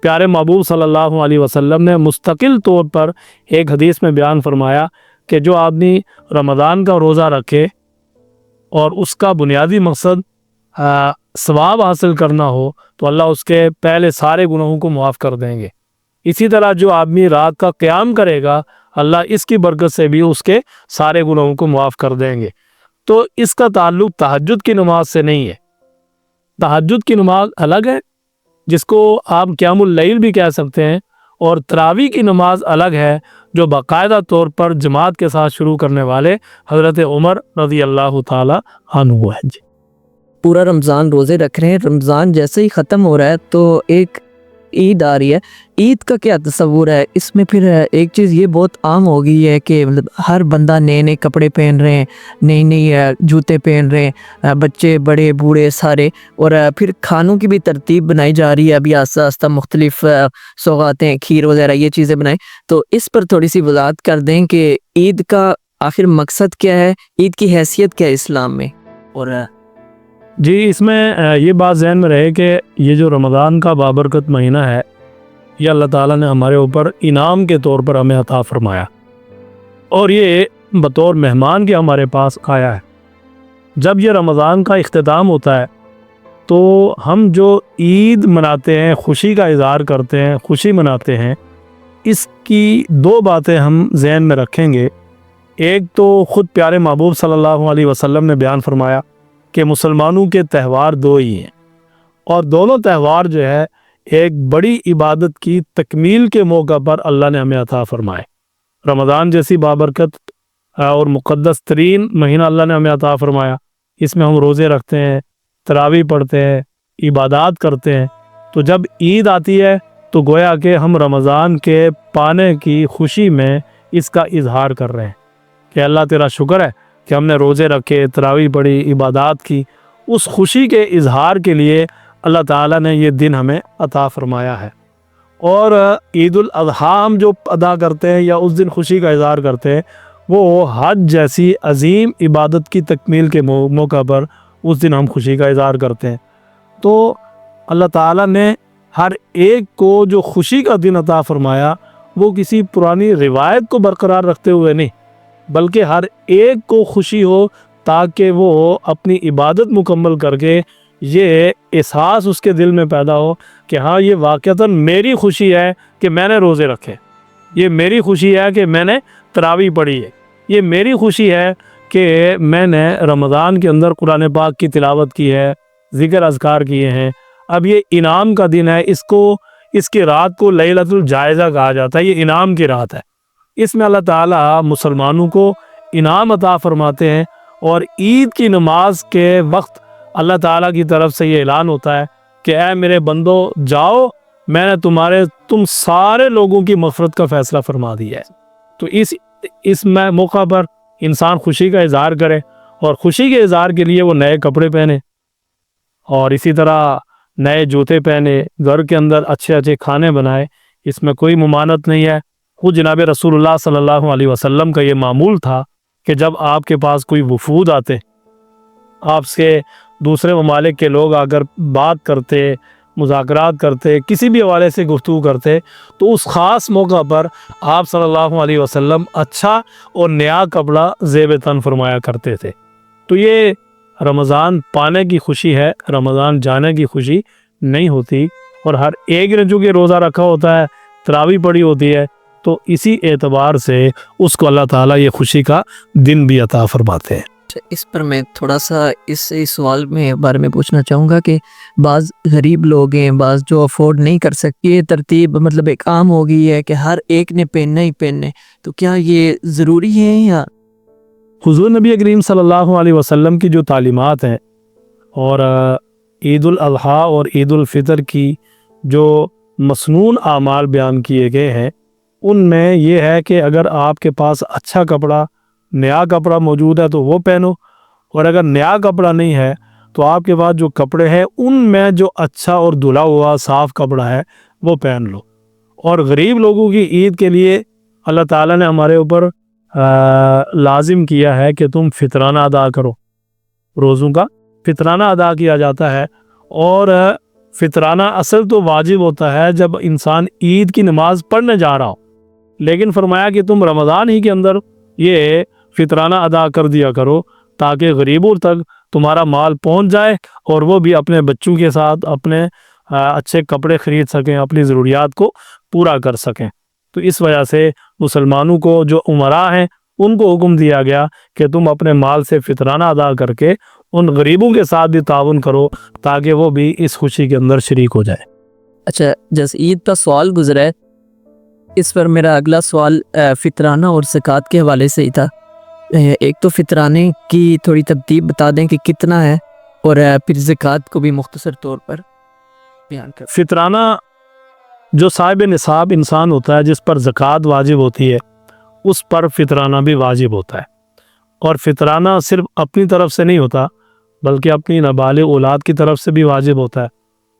پیارے محبوب صلی اللہ علیہ وسلم نے مستقل طور پر ایک حدیث میں بیان فرمایا کہ جو آدمی رمضان کا روزہ رکھے اور اس کا بنیادی مقصد ثواب حاصل کرنا ہو تو اللہ اس کے پہلے سارے گناہوں کو معاف کر دیں گے۔ اسی طرح جو آدمی رات کا قیام کرے گا اللہ اس کی برکت سے بھی اس کے سارے گناہوں کو معاف کر دیں گے۔ تو اس کا تعلق تہجد کی نماز سے نہیں ہے۔ تہجد کی نماز الگ ہے جس کو آپ قیام اللیل بھی کہہ سکتے ہیں، اور تراویح کی نماز الگ ہے جو باقاعدہ طور پر جماعت کے ساتھ شروع کرنے والے حضرت عمر رضی اللہ تعالی عنہ ہے۔ جی پورا رمضان روزے رکھ رہے ہیں، رمضان جیسے ہی ختم ہو رہا ہے تو ایک عید آ رہی ہے، عید کا کیا تصور ہے اس میں؟ پھر ایک چیز یہ بہت عام ہو گئی ہے کہ ہر بندہ نئے نئے کپڑے پہن رہے ہیں، نئی نئی جوتے پہن رہے ہیں، بچے بڑے بوڑھے سارے، اور پھر کھانوں کی بھی ترتیب بنائی جا رہی ہے ابھی آہستہ آہستہ، مختلف سوغاتیں، کھیر وغیرہ یہ چیزیں بنائیں۔ تو اس پر تھوڑی سی وضاحت کر دیں کہ عید کا آخر مقصد کیا ہے، عید کی حیثیت کیا ہے اسلام میں؟ اور جی اس میں یہ بات ذہن میں رہے کہ یہ جو رمضان کا بابرکت مہینہ ہے یہ اللہ تعالیٰ نے ہمارے اوپر انعام کے طور پر ہمیں عطا فرمایا، اور یہ بطور مہمان کے ہمارے پاس آیا ہے۔ جب یہ رمضان کا اختتام ہوتا ہے تو ہم جو عید مناتے ہیں، خوشی کا اظہار کرتے ہیں، خوشی مناتے ہیں، اس کی 2 باتیں ہم ذہن میں رکھیں گے۔ ایک تو خود پیارے محبوب صلی اللہ علیہ وسلم نے بیان فرمایا کہ مسلمانوں کے تہوار 2 ہی ہیں، اور دونوں تہوار جو ہے ایک بڑی عبادت کی تکمیل کے موقع پر اللہ نے ہمیں عطا فرمائے۔ رمضان جیسی بابرکت اور مقدس ترین مہینہ اللہ نے ہمیں عطا فرمایا، اس میں ہم روزے رکھتے ہیں، تراویح پڑھتے ہیں، عبادات کرتے ہیں۔ تو جب عید آتی ہے تو گویا کہ ہم رمضان کے پانے کی خوشی میں اس کا اظہار کر رہے ہیں کہ اللہ تیرا شکر ہے کہ ہم نے روزے رکھے، تراویح پڑھی، عبادات کی۔ اس خوشی کے اظہار کے لیے اللہ تعالیٰ نے یہ دن ہمیں عطا فرمایا ہے۔ اور عید الاضحیٰ ہم جو ادا کرتے ہیں یا اس دن خوشی کا اظہار کرتے ہیں، وہ حج جیسی عظیم عبادت کی تکمیل کے موقع پر اس دن ہم خوشی کا اظہار کرتے ہیں۔ تو اللہ تعالیٰ نے ہر ایک کو جو خوشی کا دن عطا فرمایا وہ کسی پرانی روایت کو برقرار رکھتے ہوئے نہیں، بلکہ ہر ایک کو خوشی ہو تاکہ وہ اپنی عبادت مکمل کر کے یہ احساس اس کے دل میں پیدا ہو کہ ہاں یہ واقعتاً میری خوشی ہے کہ میں نے روزے رکھے، یہ میری خوشی ہے کہ میں نے تراویح پڑھی ہے، یہ میری خوشی ہے کہ میں نے رمضان کے اندر قرآن پاک کی تلاوت کی ہے، ذکر اذکار کیے ہیں. اب یہ انعام کا دن ہے، اس کی رات کو لیلۃ الجائزہ کہا جاتا ہے. یہ انعام کی رات ہے. اس میں اللہ تعالیٰ مسلمانوں کو انعام عطا فرماتے ہیں، اور عید کی نماز کے وقت اللہ تعالیٰ کی طرف سے یہ اعلان ہوتا ہے کہ اے میرے بندو جاؤ، میں نے تم سارے لوگوں کی مغفرت کا فیصلہ فرما دیا ہے. تو اس موقع پر انسان خوشی کا اظہار کرے، اور خوشی کے اظہار کے لیے وہ نئے کپڑے پہنے، اور اسی طرح نئے جوتے پہنے، گھر کے اندر اچھے اچھے کھانے بنائے. اس میں کوئی ممانعت نہیں ہے. خود جناب رسول اللہ صلی اللہ علیہ وسلم کا یہ معمول تھا کہ جب آپ کے پاس کوئی وفود آتے، آپ سے دوسرے ممالک کے لوگ اگر بات کرتے، مذاکرات کرتے، کسی بھی حوالے سے گفتگو کرتے، تو اس خاص موقع پر آپ صلی اللہ علیہ وسلم اچھا اور نیا کپڑا زیب تن فرمایا کرتے تھے. تو یہ رمضان پانے کی خوشی ہے، رمضان جانے کی خوشی نہیں ہوتی. اور ہر ایک نے چونکہ روزہ رکھا ہوتا ہے، تراویح پڑھی ہوتی ہے، تو اسی اعتبار سے اس کو اللہ تعالیٰ یہ خوشی کا دن بھی عطا فرماتے ہیں. اس پر میں تھوڑا سا اس سوال میں بارے میں پوچھنا چاہوں گا کہ بعض غریب لوگ ہیں، بعض جو افورڈ نہیں کر سکتے، یہ ترتیب مطلب ایک عام ہو گئی ہے کہ ہر ایک نے پہننا ہی پہننے، تو کیا یہ ضروری ہے؟ یا حضور نبی کریم صلی اللہ علیہ وسلم کی جو تعلیمات ہیں، اور عید الاضحیٰ اور عید الفطر کی جو مسنون اعمال بیان کیے گئے ہیں، ان میں یہ ہے کہ اگر آپ کے پاس اچھا کپڑا، نیا کپڑا موجود ہے تو وہ پہنو، اور اگر نیا کپڑا نہیں ہے تو آپ کے پاس جو کپڑے ہیں ان میں جو اچھا اور دھلا ہوا صاف کپڑا ہے وہ پہن لو. اور غریب لوگوں کی عید کے لیے اللہ تعالیٰ نے ہمارے اوپر لازم کیا ہے کہ تم فطرانہ ادا کرو. روزوں کا فطرانہ ادا کیا جاتا ہے، اور فطرانہ اصل تو واجب ہوتا ہے جب انسان عید کی نماز پڑھنے جا رہا ہو، لیکن فرمایا کہ تم رمضان ہی کے اندر یہ فطرانہ ادا کر دیا کرو تاکہ غریبوں تک تمہارا مال پہنچ جائے، اور وہ بھی اپنے بچوں کے ساتھ اپنے اچھے کپڑے خرید سکیں، اپنی ضروریات کو پورا کر سکیں. تو اس وجہ سے مسلمانوں کو جو امراء ہیں ان کو حکم دیا گیا کہ تم اپنے مال سے فطرانہ ادا کر کے ان غریبوں کے ساتھ بھی تعاون کرو تاکہ وہ بھی اس خوشی کے اندر شریک ہو جائے. اچھا، جیسے عید کا سوال گزرا ہے، اس پر میرا اگلا سوال فطرانہ اور زکوٰۃ کے حوالے سے ہی تھا. ایک تو فطرانے کی تھوڑی ترتیب بتا دیں کہ کتنا ہے، اور پھر زکوٰۃ کو بھی مختصر طور پر بیان کریں. فطرانہ جو صاحب نصاب انسان ہوتا ہے، جس پر زکوٰۃ واجب ہوتی ہے، اس پر فطرانہ بھی واجب ہوتا ہے. اور فطرانہ صرف اپنی طرف سے نہیں ہوتا بلکہ اپنی نابالغ اولاد کی طرف سے بھی واجب ہوتا ہے،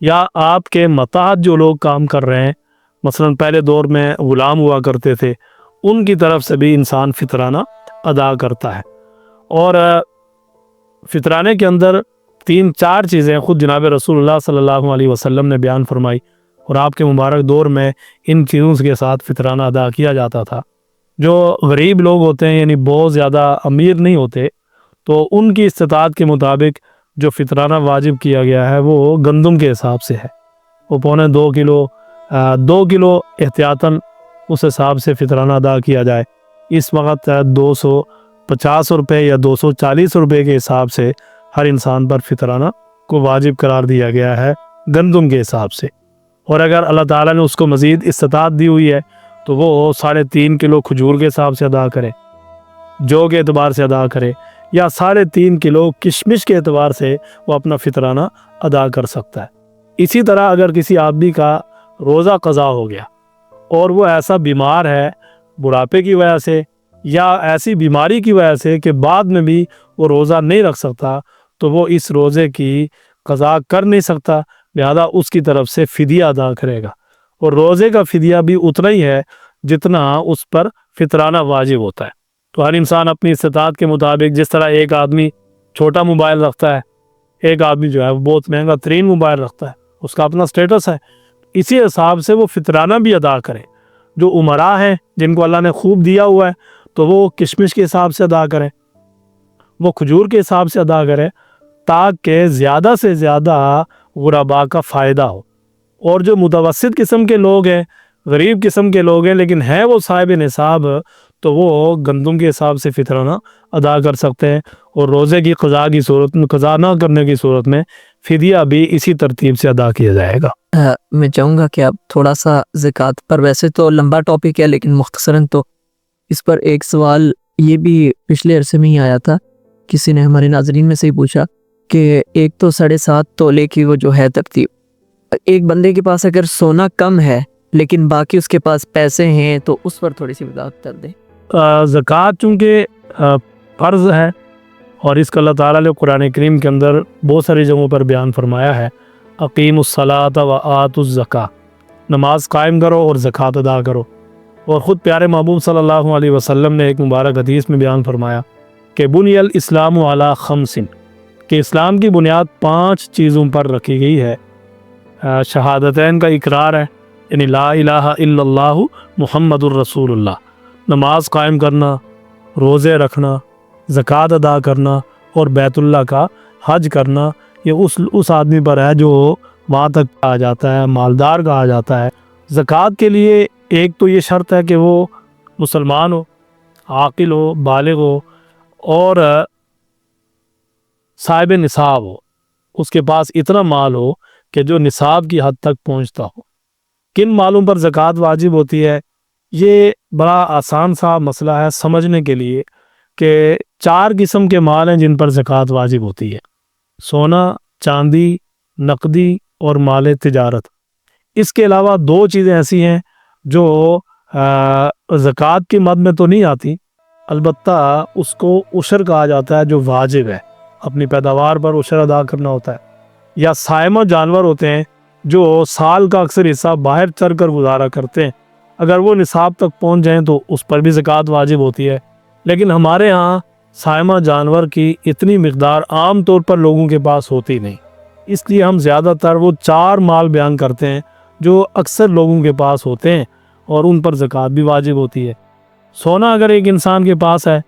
یا آپ کے متحد جو لوگ کام کر رہے ہیں، مثلا پہلے دور میں غلام ہوا کرتے تھے، ان کی طرف سے بھی انسان فطرانہ ادا کرتا ہے. اور فطرانے کے اندر 3-4 چیزیں خود جناب رسول اللہ صلی اللہ علیہ وسلم نے بیان فرمائی، اور آپ کے مبارک دور میں ان چیزوں کے ساتھ فطرانہ ادا کیا جاتا تھا. جو غریب لوگ ہوتے ہیں، یعنی بہت زیادہ امیر نہیں ہوتے، تو ان کی استطاعت کے مطابق جو فطرانہ واجب کیا گیا ہے وہ گندم کے حساب سے ہے. وہ 2 کلو احتیاطاً اس حساب سے فطرانہ ادا کیا جائے. اس وقت 250 روپے یا 240 روپے کے حساب سے ہر انسان پر فطرانہ کو واجب قرار دیا گیا ہے گندم کے حساب سے. اور اگر اللہ تعالیٰ نے اس کو مزید استطاعت دی ہوئی ہے تو وہ 3.5 کلو کھجور کے حساب سے ادا کرے، جو کے اعتبار سے ادا کرے، یا 3.5 کلو کشمش کے اعتبار سے وہ اپنا فطرانہ ادا کر سکتا ہے. اسی طرح اگر کسی آدمی کا روزہ قضا ہو گیا اور وہ ایسا بیمار ہے بڑھاپے کی وجہ سے یا ایسی بیماری کی وجہ سے کہ بعد میں بھی وہ روزہ نہیں رکھ سکتا، تو وہ اس روزے کی قضا کر نہیں سکتا، لہذا اس کی طرف سے فدیہ ادا کرے گا. اور روزے کا فدیہ بھی اتنا ہی ہے جتنا اس پر فطرانہ واجب ہوتا ہے. تو ہر انسان اپنی استطاعت کے مطابق، جس طرح ایک آدمی چھوٹا موبائل رکھتا ہے، ایک آدمی جو ہے وہ بہت مہنگا ترین موبائل رکھتا ہے، اس کا اپنا سٹیٹس ہے، اسی حساب سے وہ فطرانہ بھی ادا کرے. جو امراء ہیں جن کو اللہ نے خوب دیا ہوا ہے تو وہ کشمش کے حساب سے ادا کریں، وہ کھجور کے حساب سے ادا کریں، تاکہ زیادہ سے زیادہ غرباء کا فائدہ ہو. اور جو متوسط قسم کے لوگ ہیں، غریب قسم کے لوگ ہیں لیکن ہیں وہ صاحب نصاب، تو وہ گندم کے حساب سے فطرانہ ادا کر سکتے ہیں. اور روزے کی قضا نہ کرنے کی صورت میں فدیہ بھی اسی ترتیب سے ادا کیا جائے گا۔ میں چاہوں گا کہ آپ تھوڑا سا زکوٰۃ پر، ویسے تو لمبا ٹاپک ہے لیکن مختصراً تو اس پر ایک سوال یہ بھی پچھلے عرصے میں ہی آیا تھا، کسی نے ہمارے ناظرین میں سے ہی پوچھا کہ ایک تو 7.5 تولے کی وہ جو ہے ترتیب، ایک بندے کے پاس اگر سونا کم ہے لیکن باقی اس کے پاس پیسے ہیں تو اس پر تھوڑی سی وضاحت کر دیں۔ زکوٰۃ چونکہ فرض ہے اور اس کا اللہ تعالیٰ نے قرآن کریم کے اندر بہت ساری جگہوں پر بیان فرمایا ہے، اقیم الصلاۃ و آتوا الزکاۃ، نماز قائم کرو اور زکوٰۃ ادا کرو۔ اور خود پیارے محبوب صلی اللہ علیہ وسلم نے ایک مبارک حدیث میں بیان فرمایا کہ بنی الاسلام علی خمس، کہ اسلام کی بنیاد 5 چیزوں پر رکھی گئی ہے۔ شہادتین کا اقرار ہے، یعنی لا الہ الا اللہ محمد الرسول اللہ، نماز قائم کرنا، روزے رکھنا، زکوٰۃ ادا کرنا اور بیت اللہ کا حج کرنا۔ یہ اس آدمی پر ہے جو وہاں تک کہا جاتا ہے مالدار کہا جاتا ہے۔ زکوٰۃ کے لیے ایک تو یہ شرط ہے کہ وہ مسلمان ہو، عاقل ہو، بالغ ہو اور صاحب نصاب ہو، اس کے پاس اتنا مال ہو کہ جو نصاب کی حد تک پہنچتا ہو۔ کن مالوں پر زکوٰۃ واجب ہوتی ہے؟ یہ بڑا آسان سا مسئلہ ہے سمجھنے کے لیے کہ 4 قسم کے مال ہیں جن پر زکوٰۃ واجب ہوتی ہے: سونا، چاندی، نقدی اور مال تجارت۔ اس کے علاوہ 2 چیزیں ایسی ہیں جو زکوٰۃ کی مد میں تو نہیں آتی، البتہ اس کو عشر کہا جاتا ہے جو واجب ہے، اپنی پیداوار پر عشر ادا کرنا ہوتا ہے۔ یا سائمہ جانور ہوتے ہیں جو سال کا اکثر حصہ باہر چر کر گزارا کرتے ہیں، اگر وہ نصاب تک پہنچ جائیں تو اس پر بھی زکوٰۃ واجب ہوتی ہے۔ لیکن ہمارے ہاں سائمہ جانور کی اتنی مقدار عام طور پر لوگوں کے پاس ہوتی نہیں، اس لیے ہم زیادہ تر وہ 4 مال بیان کرتے ہیں جو اکثر لوگوں کے پاس ہوتے ہیں اور ان پر زکوٰۃ بھی واجب ہوتی ہے۔ سونا اگر ایک انسان کے پاس ہے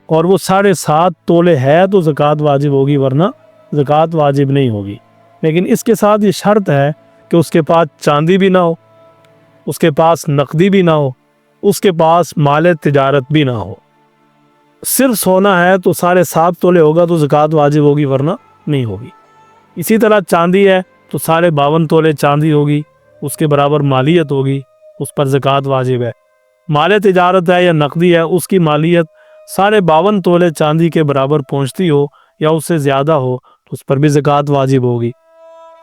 اور وہ 7.5 تولے ہے تو زکوٰۃ واجب ہوگی، ورنہ زکوٰۃ واجب نہیں ہوگی۔ لیکن اس کے ساتھ یہ شرط ہے کہ اس کے پاس چاندی بھی نہ ہو، اس کے پاس نقدی بھی نہ ہو، اس کے پاس مال تجارت بھی نہ ہو۔ صرف سونا ہے تو 7.5 تولے ہوگا تو زکوٰۃ واجب ہوگی، ورنہ نہیں ہوگی۔ اسی طرح چاندی ہے تو 52.5 تولے چاندی ہوگی، اس کے برابر مالیت ہوگی، اس پر زکوٰۃ واجب ہے۔ مال تجارت ہے یا نقدی ہے، اس کی مالیت 52.5 تولے چاندی کے برابر پہنچتی ہو یا اس سے زیادہ ہو تو اس پر بھی زکوٰۃ واجب ہوگی۔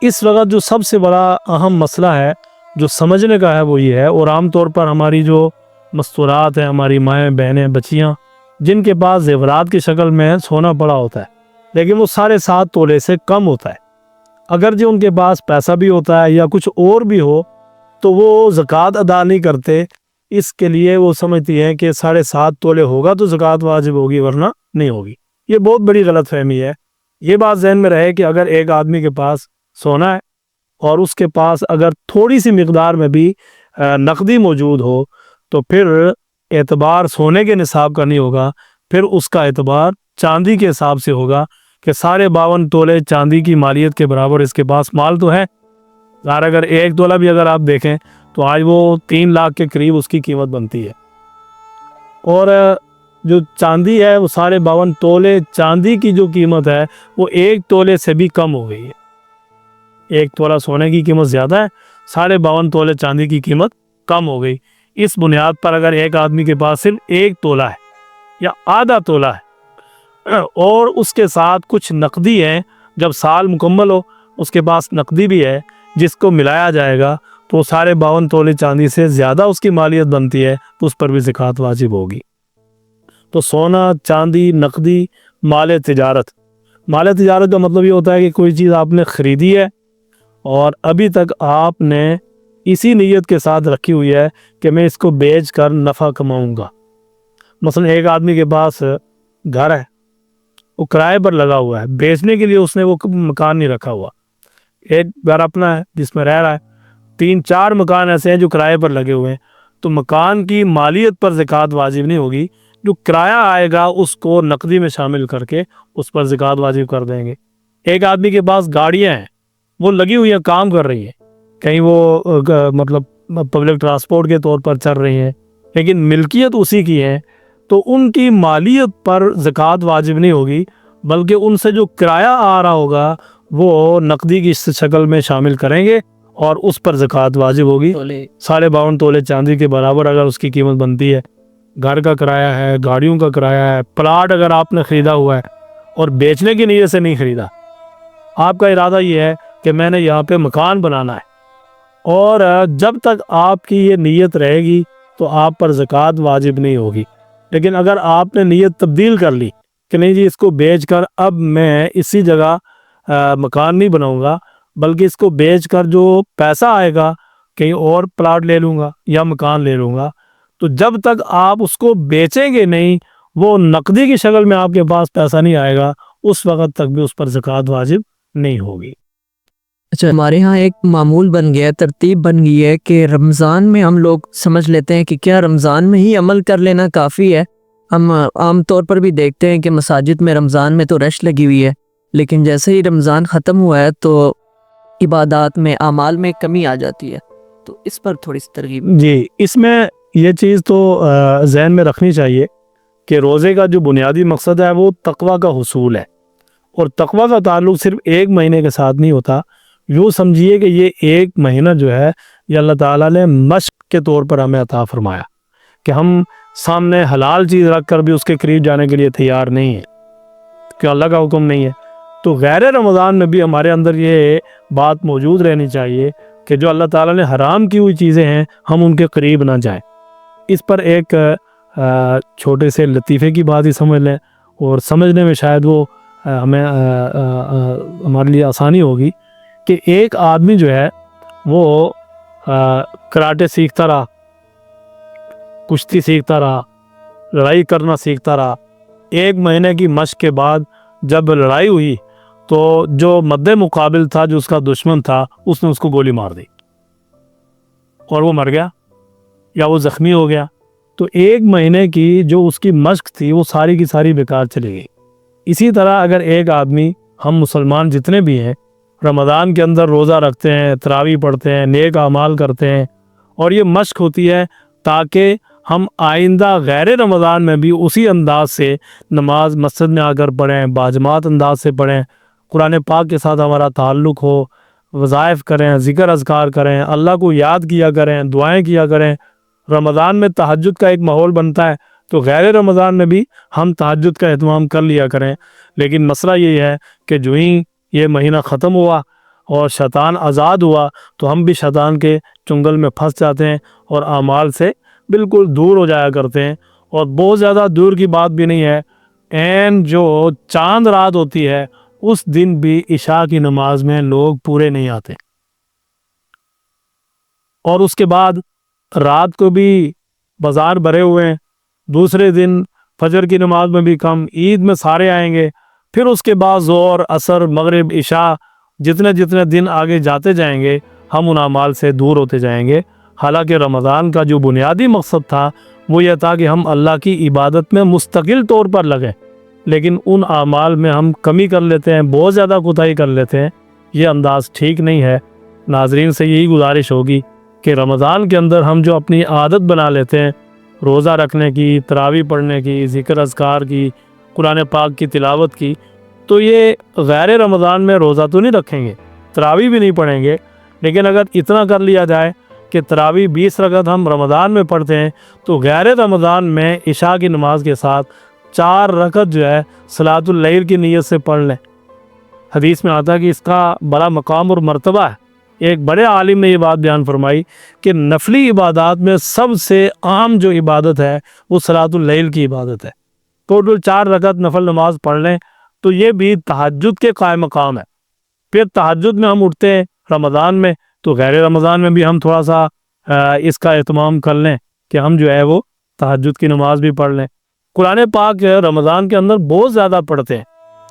اس وقت جو سب سے بڑا اہم مسئلہ ہے جو سمجھنے کا ہے وہ یہ ہے، اور عام طور پر ہماری جو مستورات ہیں، ہماری مائیں، بہنیں، بچیاں جن کے پاس زیورات کی شکل میں سونا پڑا ہوتا ہے لیکن وہ 7.5 تولے سے کم ہوتا ہے، اگر جو ان کے پاس پیسہ بھی ہوتا ہے یا کچھ اور بھی ہو تو وہ زکوٰۃ ادا نہیں کرتے، اس کے لیے وہ سمجھتی ہیں کہ 7.5 تولے ہوگا تو زکوٰۃ واجب ہوگی، ورنہ نہیں ہوگی۔ یہ بہت بڑی غلط فہمی ہے۔ یہ بات ذہن میں رہے کہ اگر ایک آدمی کے پاس سونا ہے اور اس کے پاس اگر تھوڑی سی مقدار میں بھی نقدی موجود ہو تو پھر اعتبار سونے کے نصاب کا نہیں ہوگا، پھر اس کا اعتبار چاندی کے حساب سے ہوگا کہ 52.5 تولے چاندی کی مالیت کے برابر اس کے پاس مال تو ہے۔ اگر 1 تولہ بھی اگر آپ دیکھیں تو آج وہ 3 لاکھ کے قریب اس کی قیمت بنتی ہے، اور جو چاندی ہے وہ 52.5 تولے چاندی کی جو قیمت ہے وہ 1 تولے سے بھی کم ہو گئی ہے۔ 1 تولہ سونے کی قیمت زیادہ ہے، 52.5 تولے چاندی کی قیمت کم ہو گئی۔ اس بنیاد پر اگر ایک آدمی کے پاس صرف 1 تولہ ہے یا آدھا تولہ ہے اور اس کے ساتھ کچھ نقدی ہے، جب سال مکمل ہو اس کے پاس نقدی بھی ہے جس کو ملایا جائے گا تو 52.5 تولے چاندی سے زیادہ اس کی مالیت بنتی ہے تو اس پر بھی زکوٰۃ واجب ہوگی۔ تو سونا، چاندی، نقدی، مال تجارت۔ مال تجارت کا مطلب یہ ہوتا ہے کہ کوئی چیز آپ نے خریدی ہے اور ابھی تک آپ نے اسی نیت کے ساتھ رکھی ہوئی ہے کہ میں اس کو بیچ کر نفع کماؤں گا۔ مثلا ایک آدمی کے پاس گھر ہے، وہ کرائے پر لگا ہوا ہے، بیچنے کے لیے اس نے وہ مکان نہیں رکھا ہوا، ایک گھر اپنا ہے جس میں رہ رہا ہے، 3-4 مکان ایسے ہیں جو کرائے پر لگے ہوئے ہیں، تو مکان کی مالیت پر زکوٰۃ واجب نہیں ہوگی، جو کرایہ آئے گا اس کو نقدی میں شامل کر کے اس پر زکوٰۃ واجب کر دیں گے۔ ایک آدمی کے پاس گاڑیاں ہیں، وہ لگی ہوئی ہیں، کام کر رہی ہیں، کہیں وہ مطلب پبلک ٹرانسپورٹ کے طور پر چل رہی ہیں لیکن ملکیت اسی کی ہے، تو ان کی مالیت پر زکوٰۃ واجب نہیں ہوگی، بلکہ ان سے جو کرایہ آ رہا ہوگا وہ نقدی کی شکل میں شامل کریں گے اور اس پر زکوٰۃ واجب ہوگی۔ 52.5 تولے چاندی کے برابر اگر اس کی قیمت بنتی ہے، گھر کا کرایہ ہے، گاڑیوں کا کرایہ ہے، پلاٹ اگر آپ نے خریدا ہوا ہے اور بیچنے کی نیت سے نہیں خریدا، آپ کا ارادہ یہ ہے کہ میں نے یہاں پہ مکان بنانا ہے، اور جب تک آپ کی یہ نیت رہے گی تو آپ پر زکوٰۃ واجب نہیں ہوگی۔ لیکن اگر آپ نے نیت تبدیل کر لی کہ نہیں جی اس کو بیچ کر اب میں اسی جگہ مکان نہیں بناؤں گا، بلکہ اس کو بیچ کر جو پیسہ آئے گا کہیں اور پلاٹ لے لوں گا یا مکان لے لوں گا، تو جب تک آپ اس کو بیچیں گے نہیں، وہ نقدی کی شکل میں آپ کے پاس پیسہ نہیں آئے گا، اس وقت تک بھی اس پر زکوٰۃ واجب نہیں ہوگی۔ اچھا، ہمارے ہاں ایک معمول بن گیا ہے، ترتیب بن گئی ہے کہ رمضان میں ہم لوگ سمجھ لیتے ہیں کہ کیا رمضان میں ہی عمل کر لینا کافی ہے۔ ہم عام طور پر بھی دیکھتے ہیں کہ مساجد میں رمضان میں تو رش لگی ہوئی ہے، لیکن جیسے ہی رمضان ختم ہوا ہے تو عبادات میں اعمال میں کمی آ جاتی ہے، تو اس پر تھوڑی سی ترغیب۔ جی، اس میں یہ چیز تو ذہن میں رکھنی چاہیے کہ روزے کا جو بنیادی مقصد ہے وہ تقویٰ کا حصول ہے، اور تقویٰ کا تعلق صرف ایک مہینے کے ساتھ نہیں ہوتا۔ یوں سمجھیے کہ یہ ایک مہینہ جو ہے یہ اللہ تعالیٰ نے مشق کے طور پر ہمیں عطا فرمایا کہ ہم سامنے حلال چیز رکھ کر بھی اس کے قریب جانے کے لیے تیار نہیں ہیں، کہ اللہ کا حکم نہیں ہے۔ تو غیر رمضان میں بھی ہمارے اندر یہ بات موجود رہنی چاہیے کہ جو اللہ تعالیٰ نے حرام کی ہوئی چیزیں ہیں ہم ان کے قریب نہ جائیں۔ اس پر ایک چھوٹے سے لطیفے کی بات ہی سمجھ لیں، اور سمجھنے میں شاید وہ ہمیں ہمارے لیے آسانی ہوگی کہ ایک آدمی جو ہے وہ کراٹے سیکھتا رہا، کشتی سیکھتا رہا، لڑائی کرنا سیکھتا رہا۔ ایک مہینے کی مشق کے بعد جب لڑائی ہوئی تو جو مد مقابل تھا، جو اس کا دشمن تھا، اس نے اس کو گولی مار دی اور وہ مر گیا یا وہ زخمی ہو گیا۔ تو ایک مہینے کی جو اس کی مشق تھی وہ ساری کی ساری بیکار چلی گئی۔ اسی طرح اگر ایک آدمی، ہم مسلمان جتنے بھی ہیں، رمضان کے اندر روزہ رکھتے ہیں، تراویح پڑھتے ہیں، نیک اعمال کرتے ہیں، اور یہ مشق ہوتی ہے تاکہ ہم آئندہ غیر رمضان میں بھی اسی انداز سے نماز مسجد میں آ کر پڑھیں، باجماعت انداز سے پڑھیں، قرآن پاک کے ساتھ ہمارا تعلق ہو، وظائف کریں، ذکر اذکار کریں، اللہ کو یاد کیا کریں، دعائیں کیا کریں۔ رمضان میں تہجد کا ایک ماحول بنتا ہے، تو غیر رمضان میں بھی ہم تہجد کا اہتمام کر لیا کریں۔ لیکن مسئلہ یہ ہے کہ جو ہی یہ مہینہ ختم ہوا اور شیطان آزاد ہوا تو ہم بھی شیطان کے چنگل میں پھنس جاتے ہیں اور اعمال سے بالکل دور ہو جایا کرتے ہیں۔ اور بہت زیادہ دور کی بات بھی نہیں ہے، عین جو چاند رات ہوتی ہے اس دن بھی عشاء کی نماز میں لوگ پورے نہیں آتے، اور اس کے بعد رات کو بھی بازار بھرے ہوئے ہیں، دوسرے دن فجر کی نماز میں بھی کم، عید میں سارے آئیں گے، پھر اس کے بعد ظہر، عصر، مغرب، عشاء، جتنے جتنے دن آگے جاتے جائیں گے ہم ان اعمال سے دور ہوتے جائیں گے۔ حالانکہ رمضان کا جو بنیادی مقصد تھا وہ یہ تھا کہ ہم اللہ کی عبادت میں مستقل طور پر لگیں، لیکن ان اعمال میں ہم کمی کر لیتے ہیں، بہت زیادہ کوتاہی کر لیتے ہیں۔ یہ انداز ٹھیک نہیں ہے۔ ناظرین سے یہی گزارش ہوگی کہ رمضان کے اندر ہم جو اپنی عادت بنا لیتے ہیں روزہ رکھنے کی، تراویح پڑھنے کی، ذکر اذکار کی، قرآن پاک کی تلاوت کی، تو یہ غیر رمضان میں روزہ تو نہیں رکھیں گے، تراویح بھی نہیں پڑھیں گے، لیکن اگر اتنا کر لیا جائے کہ تراویح 20 رکعت ہم رمضان میں پڑھتے ہیں تو غیر رمضان میں عشاء کی نماز کے ساتھ 4 رکعت جو ہے صلاۃ اللیل کی نیت سے پڑھ لیں۔ حدیث میں آتا ہے کہ اس کا بڑا مقام اور مرتبہ ہے۔ ایک بڑے عالم نے یہ بات بیان فرمائی کہ نفلی عبادات میں سب سے عام جو عبادت ہے وہ صلاۃ اللیل کی عبادت ہے۔ ٹوٹل 4 رکعت نفل نماز پڑھ لیں تو یہ بھی تہجد کے قائم مقام ہے۔ پھر تہجد میں ہم اٹھتے ہیں رمضان میں، تو غیر رمضان میں بھی ہم تھوڑا سا اس کا اہتمام کر لیں کہ ہم جو ہے وہ تہجد کی نماز بھی پڑھ لیں۔ قرآن پاک رمضان کے اندر بہت زیادہ پڑھتے ہیں،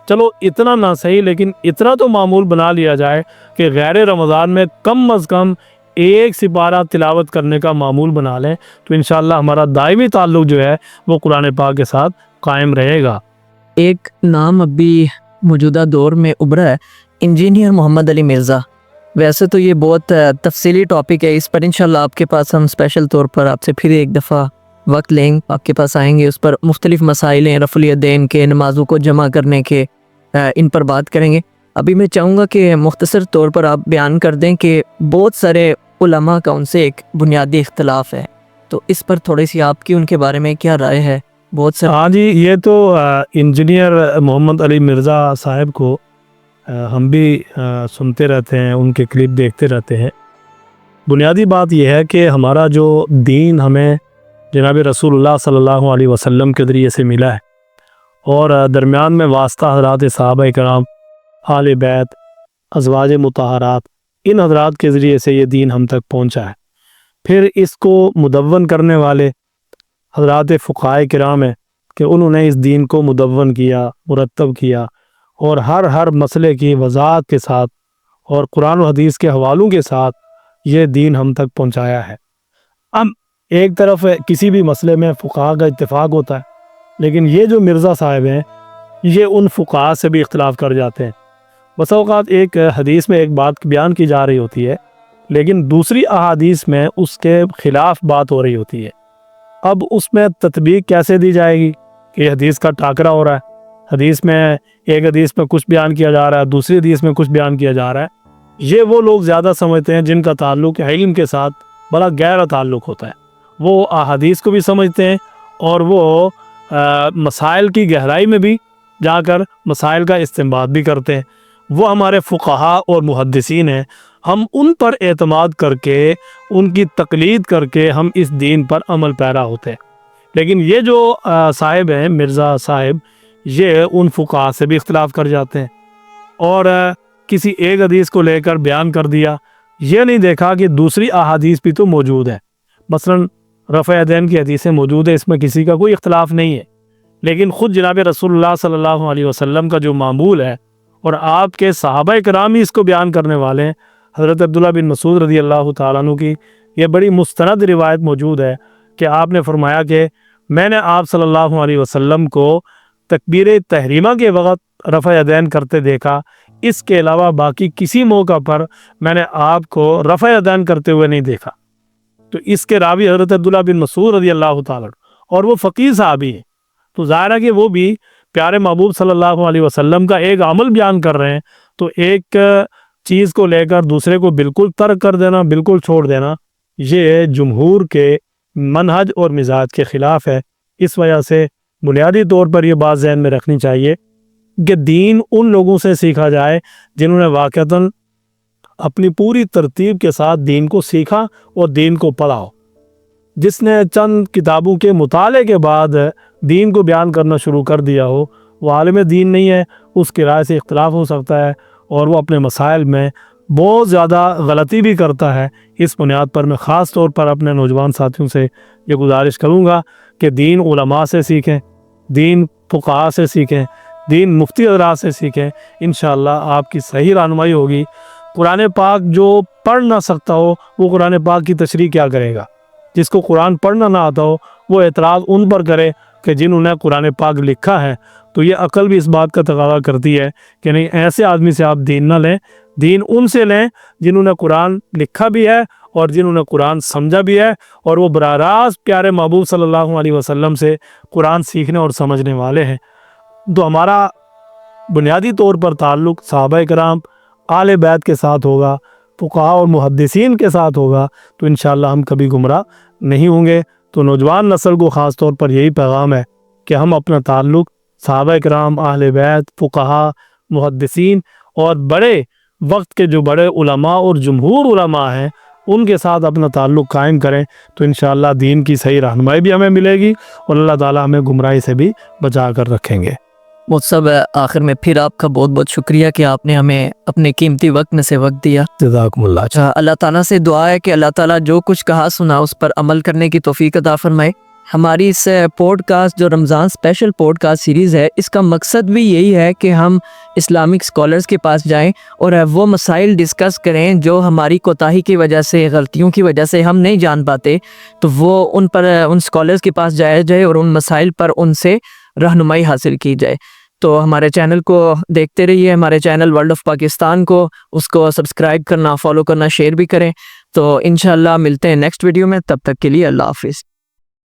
چلو اتنا نہ صحیح لیکن اتنا تو معمول بنا لیا جائے کہ غیر رمضان میں کم از کم 1 سپارہ تلاوت کرنے کا معمول بنا لیں، تو انشاءاللہ ہمارا دائمی تعلق جو ہے وہ قرآن پاک کے ساتھ قائم رہے گا۔ ایک نام ابھی موجودہ دور میں ابھرا ہے، انجینئر محمد علی مرزا۔ ویسے تو یہ بہت تفصیلی ٹاپک ہے، اس پر انشاءاللہ آپ کے پاس ہم اسپیشل طور پر آپ سے پھر ایک دفعہ وقت لیں، آپ کے پاس آئیں گے، اس پر مختلف مسائل ہیں، رفع الیدین کے، نمازوں کو جمع کرنے کے، ان پر بات کریں گے۔ ابھی میں چاہوں گا کہ مختصر طور پر آپ بیان کر دیں کہ بہت سارے علماء کا ان سے ایک بنیادی اختلاف ہے، تو اس پر تھوڑی سی آپ کی ان کے بارے میں کیا رائے ہے؟ بہت سے ہاں جی، یہ تو انجینئر محمد علی مرزا صاحب کو ہم بھی سنتے رہتے ہیں، ان کے کلپ دیکھتے رہتے ہیں۔ بنیادی بات یہ ہے کہ ہمارا جو دین ہمیں جناب رسول اللہ صلی اللہ علیہ وسلم کے ذریعے سے ملا ہے، اور درمیان میں واسطہ حضرات صحابہ کرام، آل بیت، ازواج مطہرات، ان حضرات کے ذریعے سے یہ دین ہم تک پہنچا ہے۔ پھر اس کو مدون کرنے والے حضرات فقہاء کرام ہیں کہ انہوں نے اس دین کو مدون کیا، مرتب کیا، اور ہر مسئلے کی وضاحت کے ساتھ اور قرآن و حدیث کے حوالوں کے ساتھ یہ دین ہم تک پہنچایا ہے۔ اب ایک طرف کسی بھی مسئلے میں فقہاء کا اتفاق ہوتا ہے، لیکن یہ جو مرزا صاحب ہیں یہ ان فقہاء سے بھی اختلاف کر جاتے ہیں۔ بسا اوقات ایک حدیث میں ایک بات بیان کی جا رہی ہوتی ہے، لیکن دوسری احادیث میں اس کے خلاف بات ہو رہی ہوتی ہے۔ اب اس میں تطبیق کیسے دی جائے گی کہ یہ حدیث کا ٹاکرا ہو رہا ہے، حدیث میں ایک حدیث میں کچھ بیان کیا جا رہا ہے، دوسری حدیث میں کچھ بیان کیا جا رہا ہے۔ یہ وہ لوگ زیادہ سمجھتے ہیں جن کا تعلق علم کے ساتھ بڑا گہرا تعلق ہوتا ہے، وہ احادیث کو بھی سمجھتے ہیں اور وہ مسائل کی گہرائی میں بھی جا کر مسائل کا استنباط بھی کرتے ہیں۔ وہ ہمارے فقہاء اور محدثین ہیں، ہم ان پر اعتماد کر کے، ان کی تقلید کر کے ہم اس دین پر عمل پیرا ہوتے ہیں۔ لیکن یہ جو صاحب ہیں مرزا صاحب، یہ ان فقہاء سے بھی اختلاف کر جاتے ہیں، اور کسی ایک حدیث کو لے کر بیان کر دیا، یہ نہیں دیکھا کہ دوسری احادیث بھی تو موجود ہے۔ مثلا رفع یدین کی حدیثیں موجود ہے، اس میں کسی کا کوئی اختلاف نہیں ہے، لیکن خود جناب رسول اللہ صلی اللہ علیہ وسلم کا جو معمول ہے، اور آپ کے صحابہ کرام ہی اس کو بیان کرنے والے ہیں۔ حضرت عبداللہ بن مسعود رضی اللہ تعالیٰ عنہ کی یہ بڑی مستند روایت موجود ہے کہ آپ نے فرمایا کہ میں نے آپ صلی اللہ علیہ وسلم کو تکبیر تحریمہ کے وقت رفع یدین کرتے دیکھا، اس کے علاوہ باقی کسی موقع پر میں نے آپ کو رفع یدین کرتے ہوئے نہیں دیکھا۔ تو اس کے راوی حضرت عبداللہ بن مسعود رضی اللہ تعالیٰ عنہ، اور وہ فقیہ صحابی ہیں، تو ظاہر ہے کہ وہ بھی پیارے محبوب صلی اللہ علیہ وسلم کا ایک عمل بیان کر رہے ہیں، تو ایک چیز کو لے کر دوسرے کو بالکل ترک کر دینا، بالکل چھوڑ دینا، یہ جمہور کے منہج اور مزاج کے خلاف ہے۔ اس وجہ سے بنیادی طور پر یہ بات ذہن میں رکھنی چاہیے کہ دین ان لوگوں سے سیکھا جائے جنہوں نے واقعتاً اپنی پوری ترتیب کے ساتھ دین کو سیکھا اور دین کو پڑھا ہو۔ جس نے چند کتابوں کے مطالعے کے بعد دین کو بیان کرنا شروع کر دیا ہو، وہ عالم دین نہیں ہے، اس کی رائے سے اختلاف ہو سکتا ہے، اور وہ اپنے مسائل میں بہت زیادہ غلطی بھی کرتا ہے۔ اس بنیاد پر میں خاص طور پر اپنے نوجوان ساتھیوں سے یہ گزارش کروں گا کہ دین علماء سے سیکھیں، دین فقہاء سے سیکھیں، دین مفتی حضرات سے سیکھیں، انشاءاللہ آپ کی صحیح رہنمائی ہوگی۔ قرآن پاک جو پڑھ نہ سکتا ہو وہ قرآن پاک کی تشریح کیا کرے گا؟ جس کو قرآن پڑھنا نہ آتا ہو وہ اعتراض ان پر کرے کہ جنہوں نے قرآن پاک لکھا ہے۔ تو یہ عقل بھی اس بات کا تقاضا کرتی ہے کہ نہیں، ایسے آدمی سے آپ دین نہ لیں، دین ان سے لیں جنہوں نے قرآن لکھا بھی ہے اور جنہوں نے قرآن سمجھا بھی ہے، اور وہ براہ راست پیارے محبوب صلی اللہ علیہ وسلم سے قرآن سیکھنے اور سمجھنے والے ہیں۔ تو ہمارا بنیادی طور پر تعلق صحابہ کرام، آل بیت کے ساتھ ہوگا، فقہاء اور محدثین کے ساتھ ہوگا، تو انشاءاللہ ہم کبھی گمراہ نہیں ہوں گے۔ تو نوجوان نسل کو خاص طور پر یہی پیغام ہے کہ ہم اپنا تعلق صحابہ کرام، اہل بیت، فقہاء، محدثین اور بڑے وقت کے جو بڑے علماء اور جمہور علماء ہیں ان کے ساتھ اپنا تعلق قائم کریں، تو انشاءاللہ دین کی صحیح رہنمائی بھی ہمیں ملے گی، اور اللہ تعالیٰ ہمیں گمراہی سے بھی بچا کر رکھیں گے۔ وہ سب آخر میں پھر آپ کا بہت بہت شکریہ کہ آپ نے ہمیں اپنے قیمتی وقت میں سے وقت دیا۔ جزاکم اللہ۔ اللہ تعالیٰ سے دعا ہے کہ اللہ تعالیٰ جو کچھ کہا سنا اس پر عمل کرنے کی توفیق عطا فرمائے۔ ہماری اس پوڈ کاسٹ جو رمضان اسپیشل پوڈ کاسٹ سیریز ہے، اس کا مقصد بھی یہی ہے کہ ہم اسلامک اسکالرز کے پاس جائیں اور وہ مسائل ڈسکس کریں جو ہماری کوتاہی کی وجہ سے، غلطیوں کی وجہ سے ہم نہیں جان پاتے، تو وہ ان پر ان اسکالرز کے پاس جایا جائے اور ان مسائل پر ان سے رہنمائی حاصل کی جائے۔ تو ہمارے چینل کو دیکھتے رہیے، ہمارے چینل ورلڈ آف پاکستان کو، اس کو سبسکرائب کرنا، فالو کرنا، شیئر بھی کریں۔ تو انشاءاللہ ملتے ہیں نیکسٹ ویڈیو میں، تب تک کے لیے اللہ حافظ۔